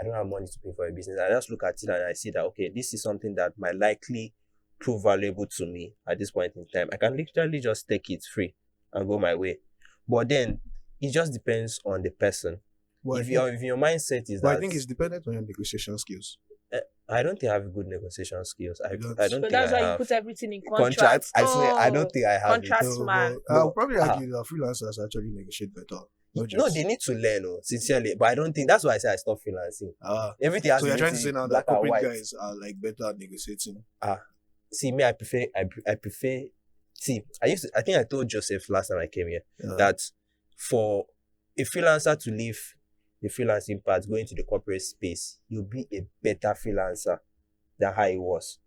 I don't have money to pay for a business, I just look at it and I see that, okay, this is something that might likely prove valuable to me at this point in time. I can literally just take it free and go my way. But then, it just depends on the person. Well, If your mindset is but that... I think it's dependent on your negotiation skills. I don't think I have good negotiation skills. I don't So think that's I why you have. put everything in contracts. I swear, I don't think I have Contract it. man. I'll probably argue that freelancers actually negotiate better. No, they need to learn, sincerely. But I don't think that's why I say I stopped freelancing. Everything has so to you're be trying to say now that black and corporate white. guys are like better at negotiating. See, me, I prefer. See, I think I told Joseph last time I came here that for a freelancer to leave the freelancing part, go into the corporate space, you'll be a better freelancer than how he was.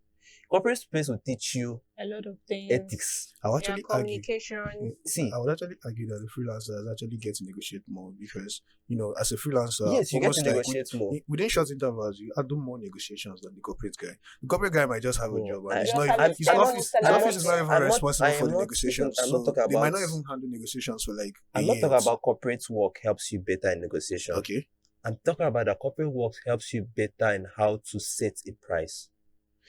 Corporate space will teach you A lot of things. ethics. I would actually argue. Communication. See, I would actually argue that the freelancers actually get to negotiate more because, as a freelancer, yes, you get to almost like negotiate more. within short intervals, you do more negotiations than the corporate guy. The corporate guy might just have a job and Just have his a office is not even responsible for the I'm negotiations. not So talking they might about- not even handle negotiations for like I'm not talking about corporate work helps you better in negotiation. Okay. I'm talking about that corporate work helps you better in how to set a price.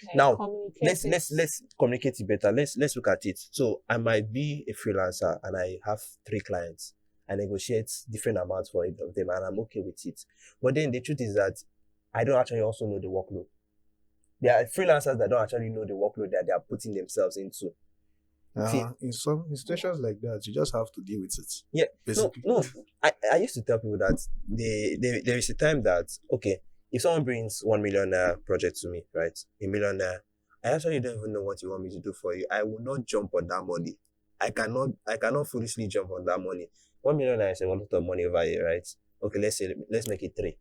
Like Now, communicate let's communicate it better. Let's look at it. So I might be a freelancer and I have 3 clients. I negotiate different amounts for each of them and I'm okay with it. But then the truth is that I don't actually also know the workload. There are freelancers that don't actually know the workload that they are putting themselves into. In situations like that, you just have to deal with it. Yeah. Basically. No. I used to tell people that there is a time that, okay, if someone brings 1 million project to me, right? $1 million, I actually don't even know what you want me to do for you. I will not jump on that money. I cannot foolishly jump on that money. 1 million is a lot of money over here, right? Okay, let's make it 3.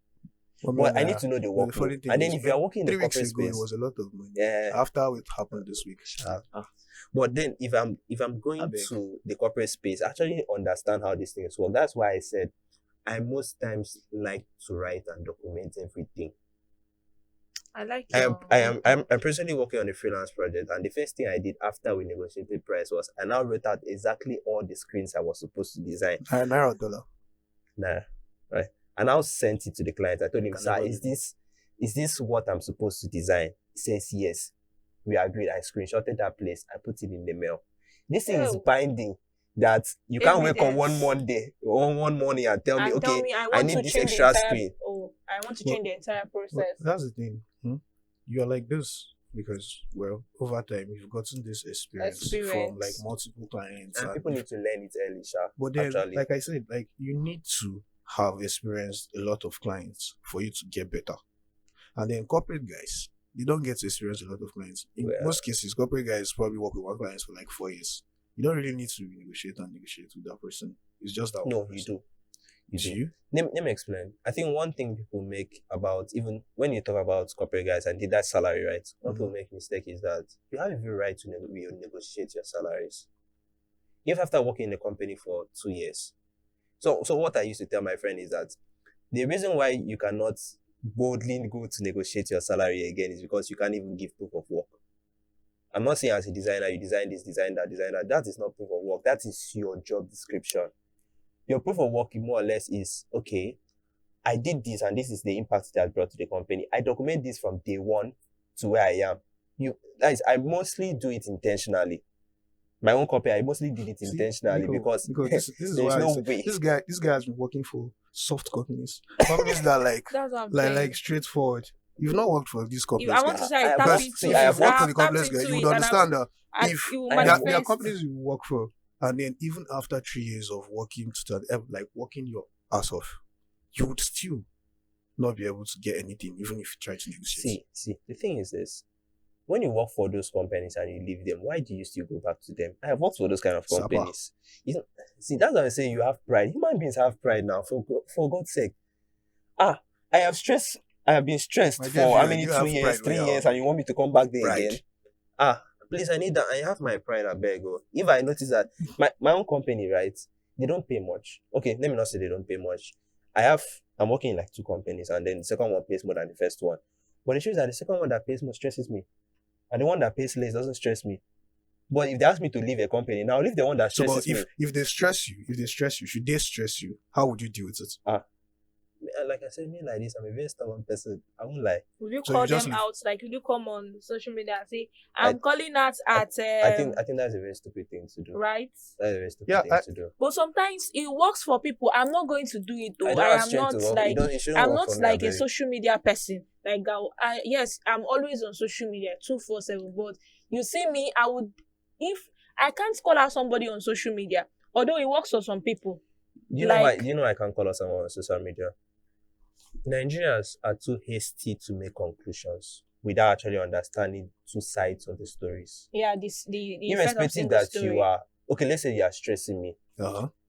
But I need to know the workload. And then if you are working in the 3 weeks corporate ago, it space, was a lot of money. yeah. After it happened this week. But then if I'm going to the corporate space, I actually understand how these things work. That's why I said I most times like to write and document everything. I like I'm presently working on a freelance project, and the first thing I did after we negotiated price was I now wrote out exactly all the screens I was supposed to design. Naira or dollar? Nah, right. I now sent it to the client. I told him, Can sir, never is this what I'm supposed to design? He says yes. We agreed. I screenshotted that place. I put it in the mail. This thing is Oh. binding that you can't wake on one Evidence. Monday or one morning and tell me, And tell okay, me I I want need to this change the extra entire screen. I want to Well- change the entire Well, process. that's the thing. You're like this because, well, over time you've gotten this experience from like Experience. multiple clients, And and people need to learn it early, sha. but then, Actually, like I said, like you need to have experienced a lot of clients for you to get better. And then corporate guys, they don't get to experience a lot of clients. In Well- most cases, corporate guys probably work with one client for like 4 years. You don't really need to negotiate with that person. It's just that no, one you person. do. You Do do. you? Let me explain. I think one thing people make about, even when you talk about corporate guys and that salary, right? One people make mistake is that you have every right to negotiate your salaries. If after working in a company for 2 years. So what I used to tell my friend is that the reason why you cannot boldly go to negotiate your salary again is because you can't even give proof of work. I'm not saying as a designer, you design this, design that, design that. That is not proof of work. That is your job description. Your proof of work more or less is, okay, I did this and this is the impact that I brought to the company. I document this from day one to where I am. I mostly do it intentionally. My own company, I mostly did it See, intentionally because this is there's why no I say, way. this guy has been working for soft companies that like That's what I'm saying. like straightforward. You've not worked for these If companies. I want to guys. say I I tap have- into see, it, I have worked for have the tapped companies, guys. into You it would and understand that and if you I there have- are manifest. companies you work for, and then even after 3 years of working like working your ass off, you would still not be able to get anything, even if you try to negotiate. See, the thing is this. When you work for those companies and you leave them, why do you still go back to them? I have worked for those kind of Sapa. companies. See, that's why I say you have pride. Human beings have pride now, for God's sake. I have been stressed My for dear how viewer, many you 2 have years, pride 3 when years, you're and you want me to come back there pride. again? Please, I need that. I have my pride, I beg. If I notice that my own company, right, they don't pay much. Okay, let me not say they don't pay much. I'm working in like 2 companies, and then the second one pays more than the first one. But the truth is that the second one that pays more stresses me. And the one that pays less doesn't stress me. But if they ask me to leave a company, now leave the one that So, but stresses me. if they stress you, should they stress you? How would you deal with it? Like I said, me like this, I'm a very stubborn person. I won't lie. Will you So call you just them leave. out? Like, will you come on social media and say, I- I'm calling out at I think that's a very stupid thing to do. right? That's a very stupid Yeah, thing to do. But sometimes it works for people. I'm not going to do it I though. don't I have am strength not to work. like It shouldn't I'm work not for me, I like a beg. social media person. Like yes, I'm always on social media 247. But you see me, if I can't call out somebody on social media, although it works for some people. Do you know why? like- Do you know I can't call out someone on social media? Nigerians are too hasty to make conclusions without actually understanding 2 sides of the stories. Yeah, the effect of Irrespective single that story. you are okay, let's say you are stressing me,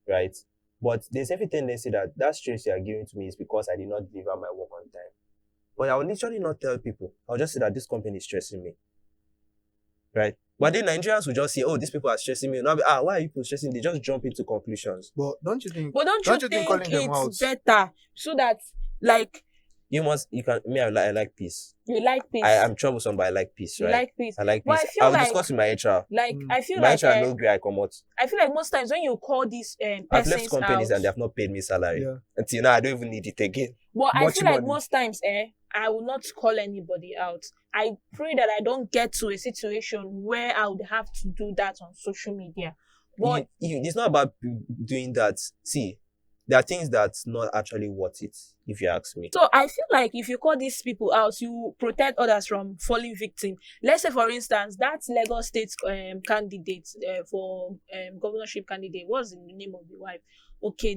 right? But there's every tendency that stress you are giving to me is because I did not deliver my work on time. But I will literally not tell people. I'll just say that this company is stressing me. Right? But then Nigerians will just say, oh, these people are stressing me. Now, why are people stressing? They just jump into conclusions. But don't you think? But don't you think calling them out? it's better so that like You can, me, I like peace. you like peace? I am troublesome, but I like peace, You right? like peace. I like But peace. I feel I will like- discuss with my HR. Like Mm. I feel My like HR no agree, I come out. I feel like most times when you call these I've persons left companies out, and they have not paid me salary. Yeah. Until now, I don't even need it again. but I Much feel like money. most times, I will not call anybody out. I pray that I don't get to a situation where I would have to do that on social media. But It's not about doing that. See, there are things that's not actually worth it, if you ask me. so I feel like if you call these people out, you protect others from falling victim. Let's say, for instance, that Lagos State candidate for governorship candidate, what's the name of the wife? Okay,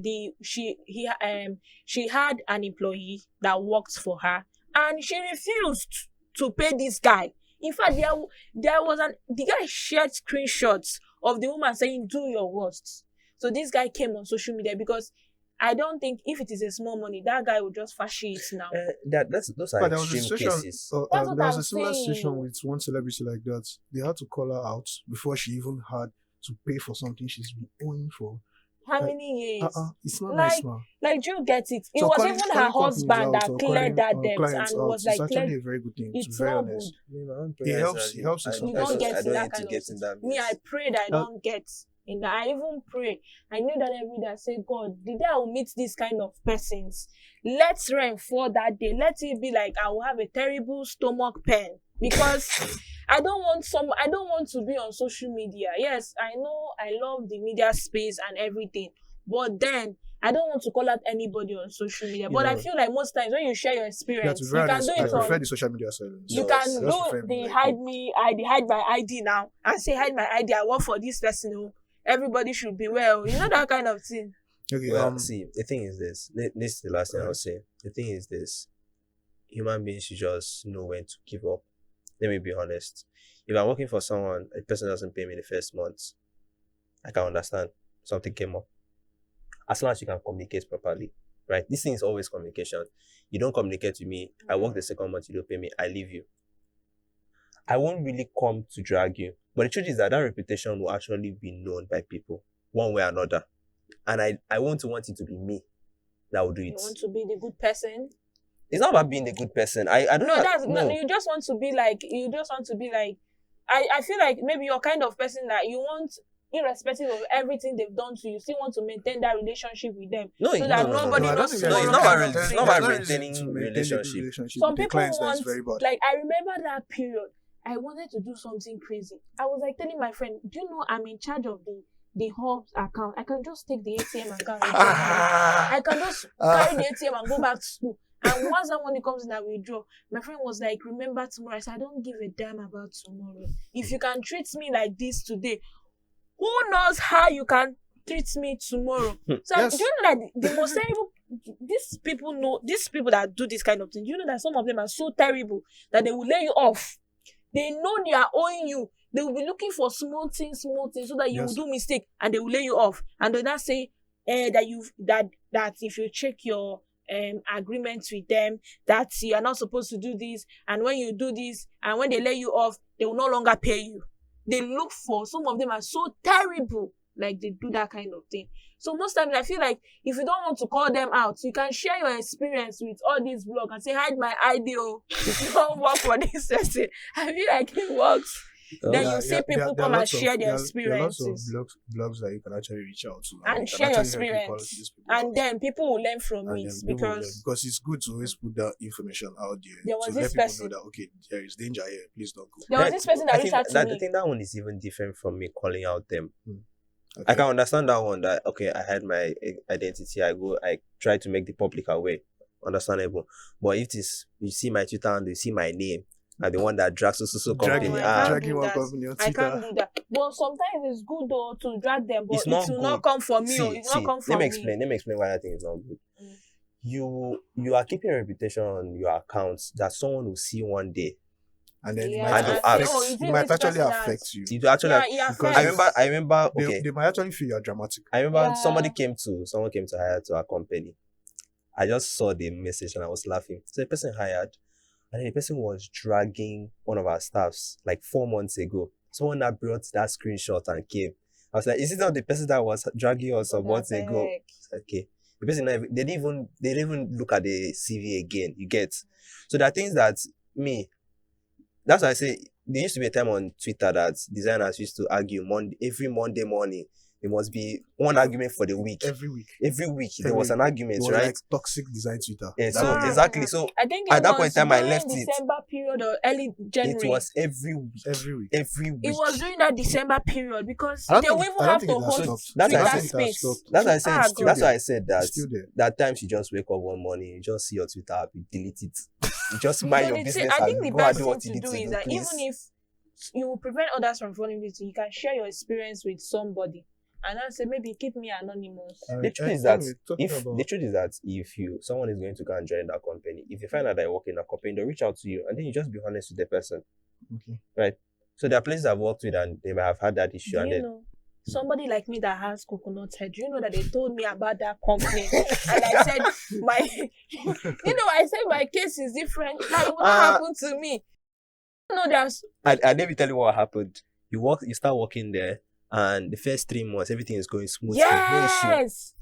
she had an employee that worked for her, and she refused to pay this guy. In fact, the guy shared screenshots of the woman saying, "Do your worst." So this guy came on social media because I don't think if it is a small money, that guy will just fash it now. Those are But there was a extreme situation. cases. That's what There was I'm a similar situation saying. with one celebrity like that. They had to call her out before she even had to pay for something she's been owing for how many years? It's not Like, nice, man. like, do you get it? It So was calling even her companies husband that out or cleared calling that debt clients and out was is like, actually cleared. a very good thing, to be It's very not honest. good. Me, my own It prayer is helps. that It helps in I some You don't, I don't don't, cases. get I in don't that need to kind of get thing. in that Me, I mess. prayed I Uh, don't get in that. I even pray. I knew that every day I say, God, the day I will meet these kind of persons, let rain fall that day. Let it be like I will have a terrible stomach pain. Because I don't want to be on social media. Yes, I know I love the media space and everything. But then I don't want to call out anybody on social media. You But I know, feel like most times when you share your Yeah, to experience, be you very can honest, do I it prefer on the social media silence. you No, can I just do prefer being the like, hide oh, me, hide my ID now and say hide my ID. I work for this person. Oh, everybody should be well. You know that kind of thing. okay, well, see, the thing is this. This is the last thing I'll alright. say. The thing is this. Human beings should just know when to give up. Let me be honest. If I'm working for someone, a person doesn't pay me the first month, I can understand. Something came up. As long as you can communicate properly, right? This thing is always communication. You don't communicate with me, I work the second month, you don't pay me, I leave you. I won't really come to drag you. But the truth is that reputation will actually be known by people, one way or another. And I won't want it to be me that will do You it. want to be the good person. It's not about being a good person. I don't No, know. that's No. no. You just want to be like. I feel like maybe you're kind of person that you want, irrespective of everything they've done to you, still want to maintain that relationship with them. No, So that no. nobody No, I don't knows think No, there's it's tomorrow not kind about of it's thing. not about there's no reason maintaining to maintain a good relationship. relationship Some with the people clients that is want, very bad. like, I remember that period. I wanted to do something crazy. I was like telling my friend, do you know I'm in charge of the hub's account? I can just take the ATM and go and withdraw money. I can just carry the ATM and go back to school. And once that money comes in, I withdraw. My friend was like, remember tomorrow. I said, I don't give a damn about tomorrow. If you can treat me like this today, who knows how you can treat me tomorrow? So Yes. do you know that the most terrible, these people that do this kind of thing, do you know that some of them are so terrible that they will lay you off? They know they are owing you. They will be looking for small things so that you will Yes. do mistake and they will lay you off. And they'll not say that if you check your agreements with them, that you are not supposed to do this, and when you do this and when they lay you off, they will no longer pay you. They look for, some of them are so terrible, like they do that kind of thing. So most times I feel like if you don't want to call them out, you can share your experience with all these blogs and say, hide my ID, if you don't work for this person. I feel like it works. Then you see people come and share their There are lots of experiences blogs that you can actually reach out to and you can share your actually help you call experience. these people And out. then people will learn from And it then people will learn, because it's good to always put that information out there there was to this let people person. know that okay, there is danger here, please don't go. There was this person that reached out to I me. think that one is even different from me calling out them. Okay. I can understand that one, that okay, I had my identity, I try to make the public aware. Understandable. But if it is, you see my Twitter and you see my name and the one that drags so company, I can't dragging do one that. company on I can't Twitter. do that. But sometimes it's good though to drag them, but it's it not will good. not come from me. It will not come Let from me me. explain why I think it's not good. Mm. You are keeping a reputation on your accounts that someone will see one day. And then Yeah, and it they'll might ask. affect, it might actually affect you. It will actually Yeah, Because I remember okay. They might actually feel you're dramatic. I remember Yeah. someone came to hire to our company. I just saw the message and I was laughing. So the person hired, and then the person was dragging one of our staffs like 4 months ago. Someone that brought that screenshot and came. I was like, is it not the person that was dragging us some months ago? Okay. The person they didn't even look at the CV again. You get. So there are things that that's why I say there used to be a time on Twitter that designers used to argue every Monday morning. There must be one argument for the week. Every week. There was an argument, It was right? like toxic design Twitter. Yeah, That so period. exactly. So I think at it that was point in time, I during left it. December period or early January. It was every week. Every week. It was during that December period because I they don't will think- even I don't have think to it has host stopped. That's Twitter why I said- space. stopped. That's why I said. God. That's why I said that. It's still there. That times you just wake up one morning, you just see your Twitter app, you delete it. You just mind So your business I think and the go and best do thing what you to need do to is do, that please. even if you will prevent others from falling victim, you can share your experience with somebody and then say maybe keep me anonymous. The truth is that if someone is going to go and join that company, if they find out that you work in a company, they'll reach out to you and then you just be honest with the person. Okay. Right? So there are places I've worked with and they might have had that issue Do and you then know somebody like me that has coconut head? Do you know that they told me about that company and I said my case is different. Like what happened to me? No, there's I let me tell you what happened. You start working there and the first 3 months everything is going smoothly. No issue. Yes.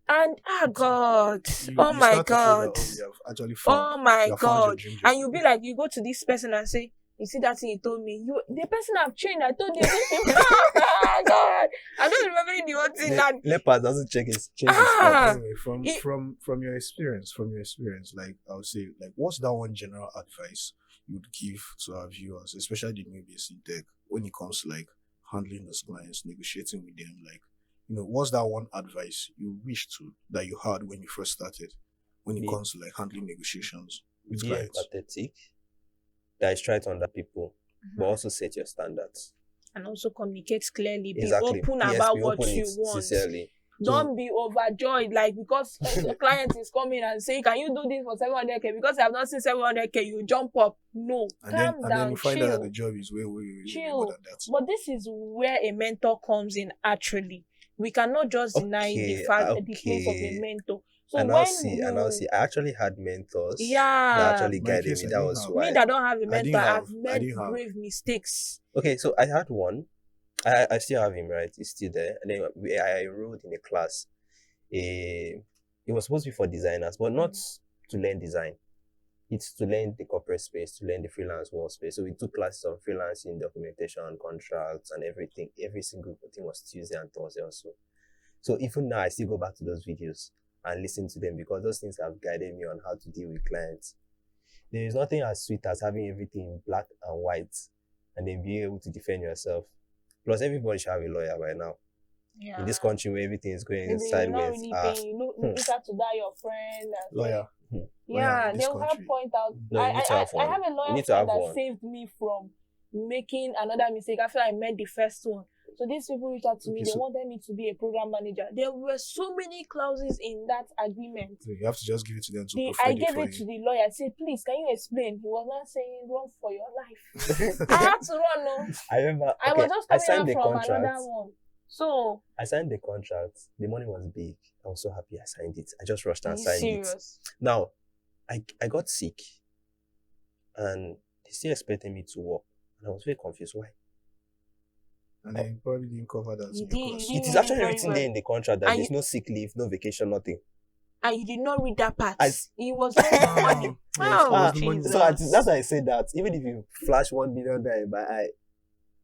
And God, oh You my start to feel that, God, oh, you have actually oh my you have found your God. dream job. And you'll be like, you go to this person and say, you see that thing you told me, the person have changed. I told you this people. Oh God, I don't remember the whole thing. Leopard doesn't change his Ah. Anyway, from your experience, like I would say, like what's that one general advice you would give to our viewers, especially the newbies in tech, when it comes to like handling those clients, negotiating with them, like what's that one advice you wish to that you had when you first started, when it comes to like handling negotiations with Be clients? empathetic. That is try to understand people, but also set your standards. And also communicate clearly. Be Exactly. open Yes, about be what open you it want. sincerely. Don't be overjoyed, like because the client is coming and saying, "Can you do this for 700k?" Because I have not seen 700k, you jump up. No, calm down, then you find out chill. that the job is way more Chill. than that. But this is where a mentor comes in. Actually, we cannot just deny the place of a mentor. So and I'll see. I actually had mentors that actually guided me. That was why. Me that don't have a mentor, I've made grave mistakes. Okay, so I had one. I still have him, right? He's still there. And then I enrolled in a class. It was supposed to be for designers, but not to learn design. It's to learn the corporate space, to learn the freelance world space. So we took classes on freelancing, documentation, contracts, and everything. Every single thing was Tuesday and Thursday also. So even now, I still go back to those videos and listen to them because those things have guided me on how to deal with clients. There is nothing as sweet as having everything in black and white and then being able to defend yourself. Plus, everybody should have a lawyer by now. Yeah. In this country where everything is going sideways. You have to die your friend. Lawyer. Yeah, they'll have point out. No, I have a lawyer friend that saved me from making another mistake after I made the first one. So these people reached out to me. They wanted me to be a program manager. There were so many clauses in that agreement. So you have to just give it to them I gave it to the lawyer. I said, please, can you explain? He was not saying run for your life. I had to run, no. I remember. I was just coming out from another one. So I signed the contract. The money was big. I was so happy I signed it. I just rushed and signed it. Now, I got sick and they still expected me to work. And I was very confused. Why? And then you probably didn't cover that. It is actually written there in the contract that there's no sick leave, no vacation, nothing. And you did not read that part. It was money. So that's why I said that. Even if you flash 1 million there, but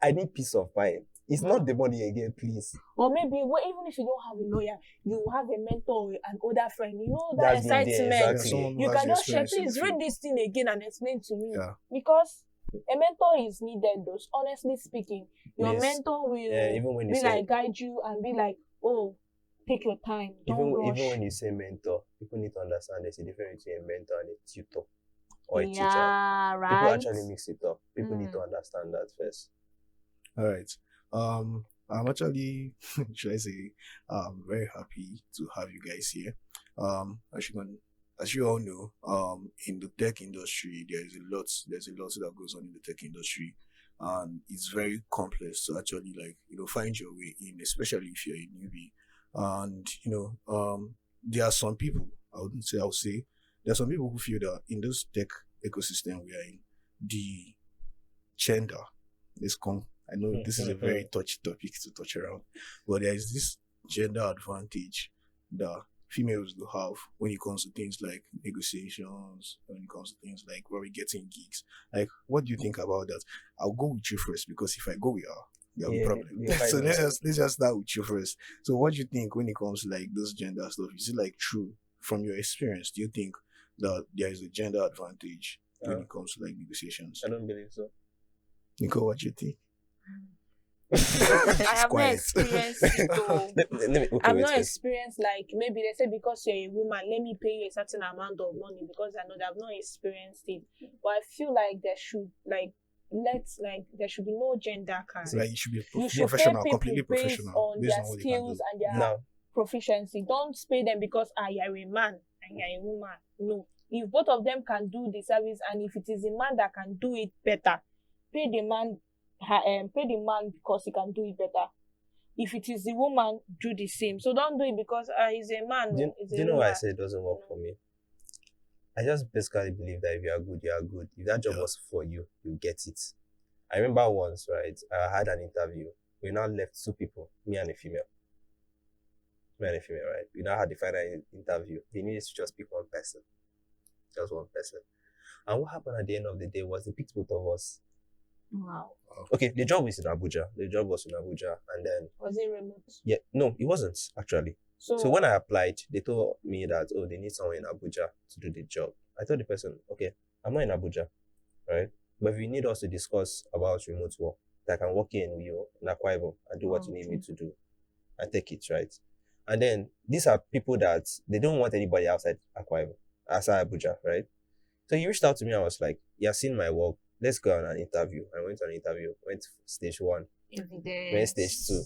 I need peace of mind. It's not the money again, please. Or maybe even if you don't have a lawyer, you have a mentor, an older friend. You know that excitement. Exactly. You can just share. Please read this thing again and explain to me. Yeah. Because a mentor is needed, though. Honestly speaking, your mentor will even when you guide you and be like, oh, take your time. Don't rush. Even when you say mentor, people need to understand there's a difference between a mentor and a tutor or a teacher. Right. People actually mix it up. People need to understand that first. All right. I'm actually, should I say, very happy to have you guys here. As you all know, in the tech industry, there's a lot that goes on in the tech industry, and it's very complex to actually find your way in, especially if you're a newbie. And there are some people, I would say, there are some people who feel that in this tech ecosystem we are in, the gender is I know this is a very touchy topic to touch around, but there is this gender advantage that females do have when it comes to things like negotiations, when it comes to things like probably getting gigs. Like, what do you think about that? I'll go with you first because if I go with her, there'll be a problem. So let's just start with you first. So what do you think when it comes to like this gender stuff? Is it like true from your experience? Do you think that there is a gender advantage when it comes to like negotiations? I don't believe so. Nico, what do you think? I have not experienced it though. I've not experienced like maybe they say because you're a woman, let me pay you a certain amount of money because I know that I've not experienced it. But I feel like there should there should be no gender class. Like you should be professional, completely professional on their skills and their proficiency. Don't pay them because you're a man and you're a woman. No. If both of them can do the service and if it is a man that can do it better, pay the man because he can do it better. If it is the woman, do the same. So don't do it because he's a man. Do you know why I say it doesn't work for me? I just basically believe that if you are good, you are good. If that job was for you, you get it. I remember once, right? I had an interview We now left 2 people, me and a female. Right? We now had the final interview. They needed to just pick one person. Just one person. And what happened at the end of the day was they picked both of us. Wow. Okay, the job was in Abuja. And then Was it remote? yeah, no, it wasn't actually. So when I applied, they told me that they need someone in Abuja to do the job. I told the person, okay, I'm not in Abuja, right? But if you need us to discuss about remote work, that I can work in you in Akwa Ibom and do what you need me to do, I take it, right? And then these are people that they don't want anybody outside Akwa Ibom, outside Abuja, right? So he reached out to me and was like, "You have seen my work. Let's go on an interview." I went on an interview. Went stage 1. Went stage 2.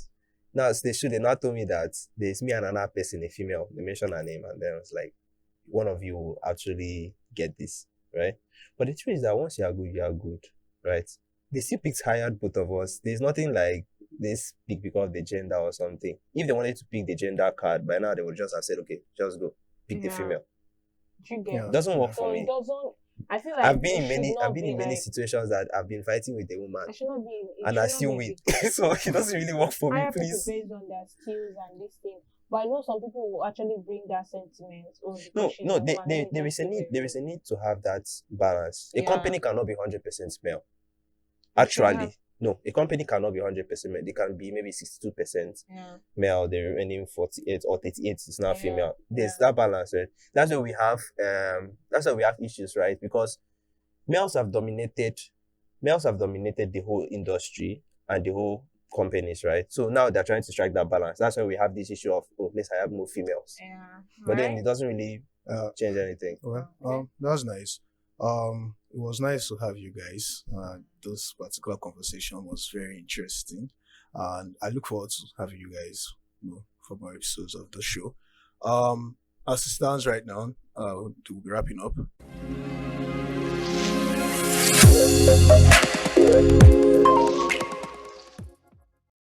Now stage 2, they now told me that there's me and another person, a female. They mentioned her name, and then I was like, "One of you will actually get this, right?" But the truth is that once you are good, right? They still hired both of us. There's nothing like they pick because of the gender or something. If they wanted to pick the gender card, by now they would just have said, "Okay, just go pick the female." You get Yeah. It doesn't work so for it me. doesn't. I feel like I've been it should not be many like, situations that I've been fighting with a woman it should not be. It and should I not still be win. because So it doesn't really work for me, hire people please. based on their skills and this thing. But I know some people will actually bring that sentiment. Oh, No, because she's no, a woman, let me there just is a give need her there is a need to have that balance. A Yeah. company cannot be 100% male. You should Actually, have- no, a company cannot be 100% male. They can be maybe 62% Yeah. male, the remaining 48 or 38 is now Yeah, female. There's yeah. that balance, right? That's why we have issues, right? Because males have dominated the whole industry and the whole companies, right? So now they're trying to strike that balance. That's why we have this issue of let's hire more females. Yeah. But then Right? it doesn't really change anything. Well, Okay. that's nice. It was nice to have you guys. This particular conversation was very interesting, and I look forward to having you guys, for more episodes of the show. As it stands right now, we'll be wrapping up.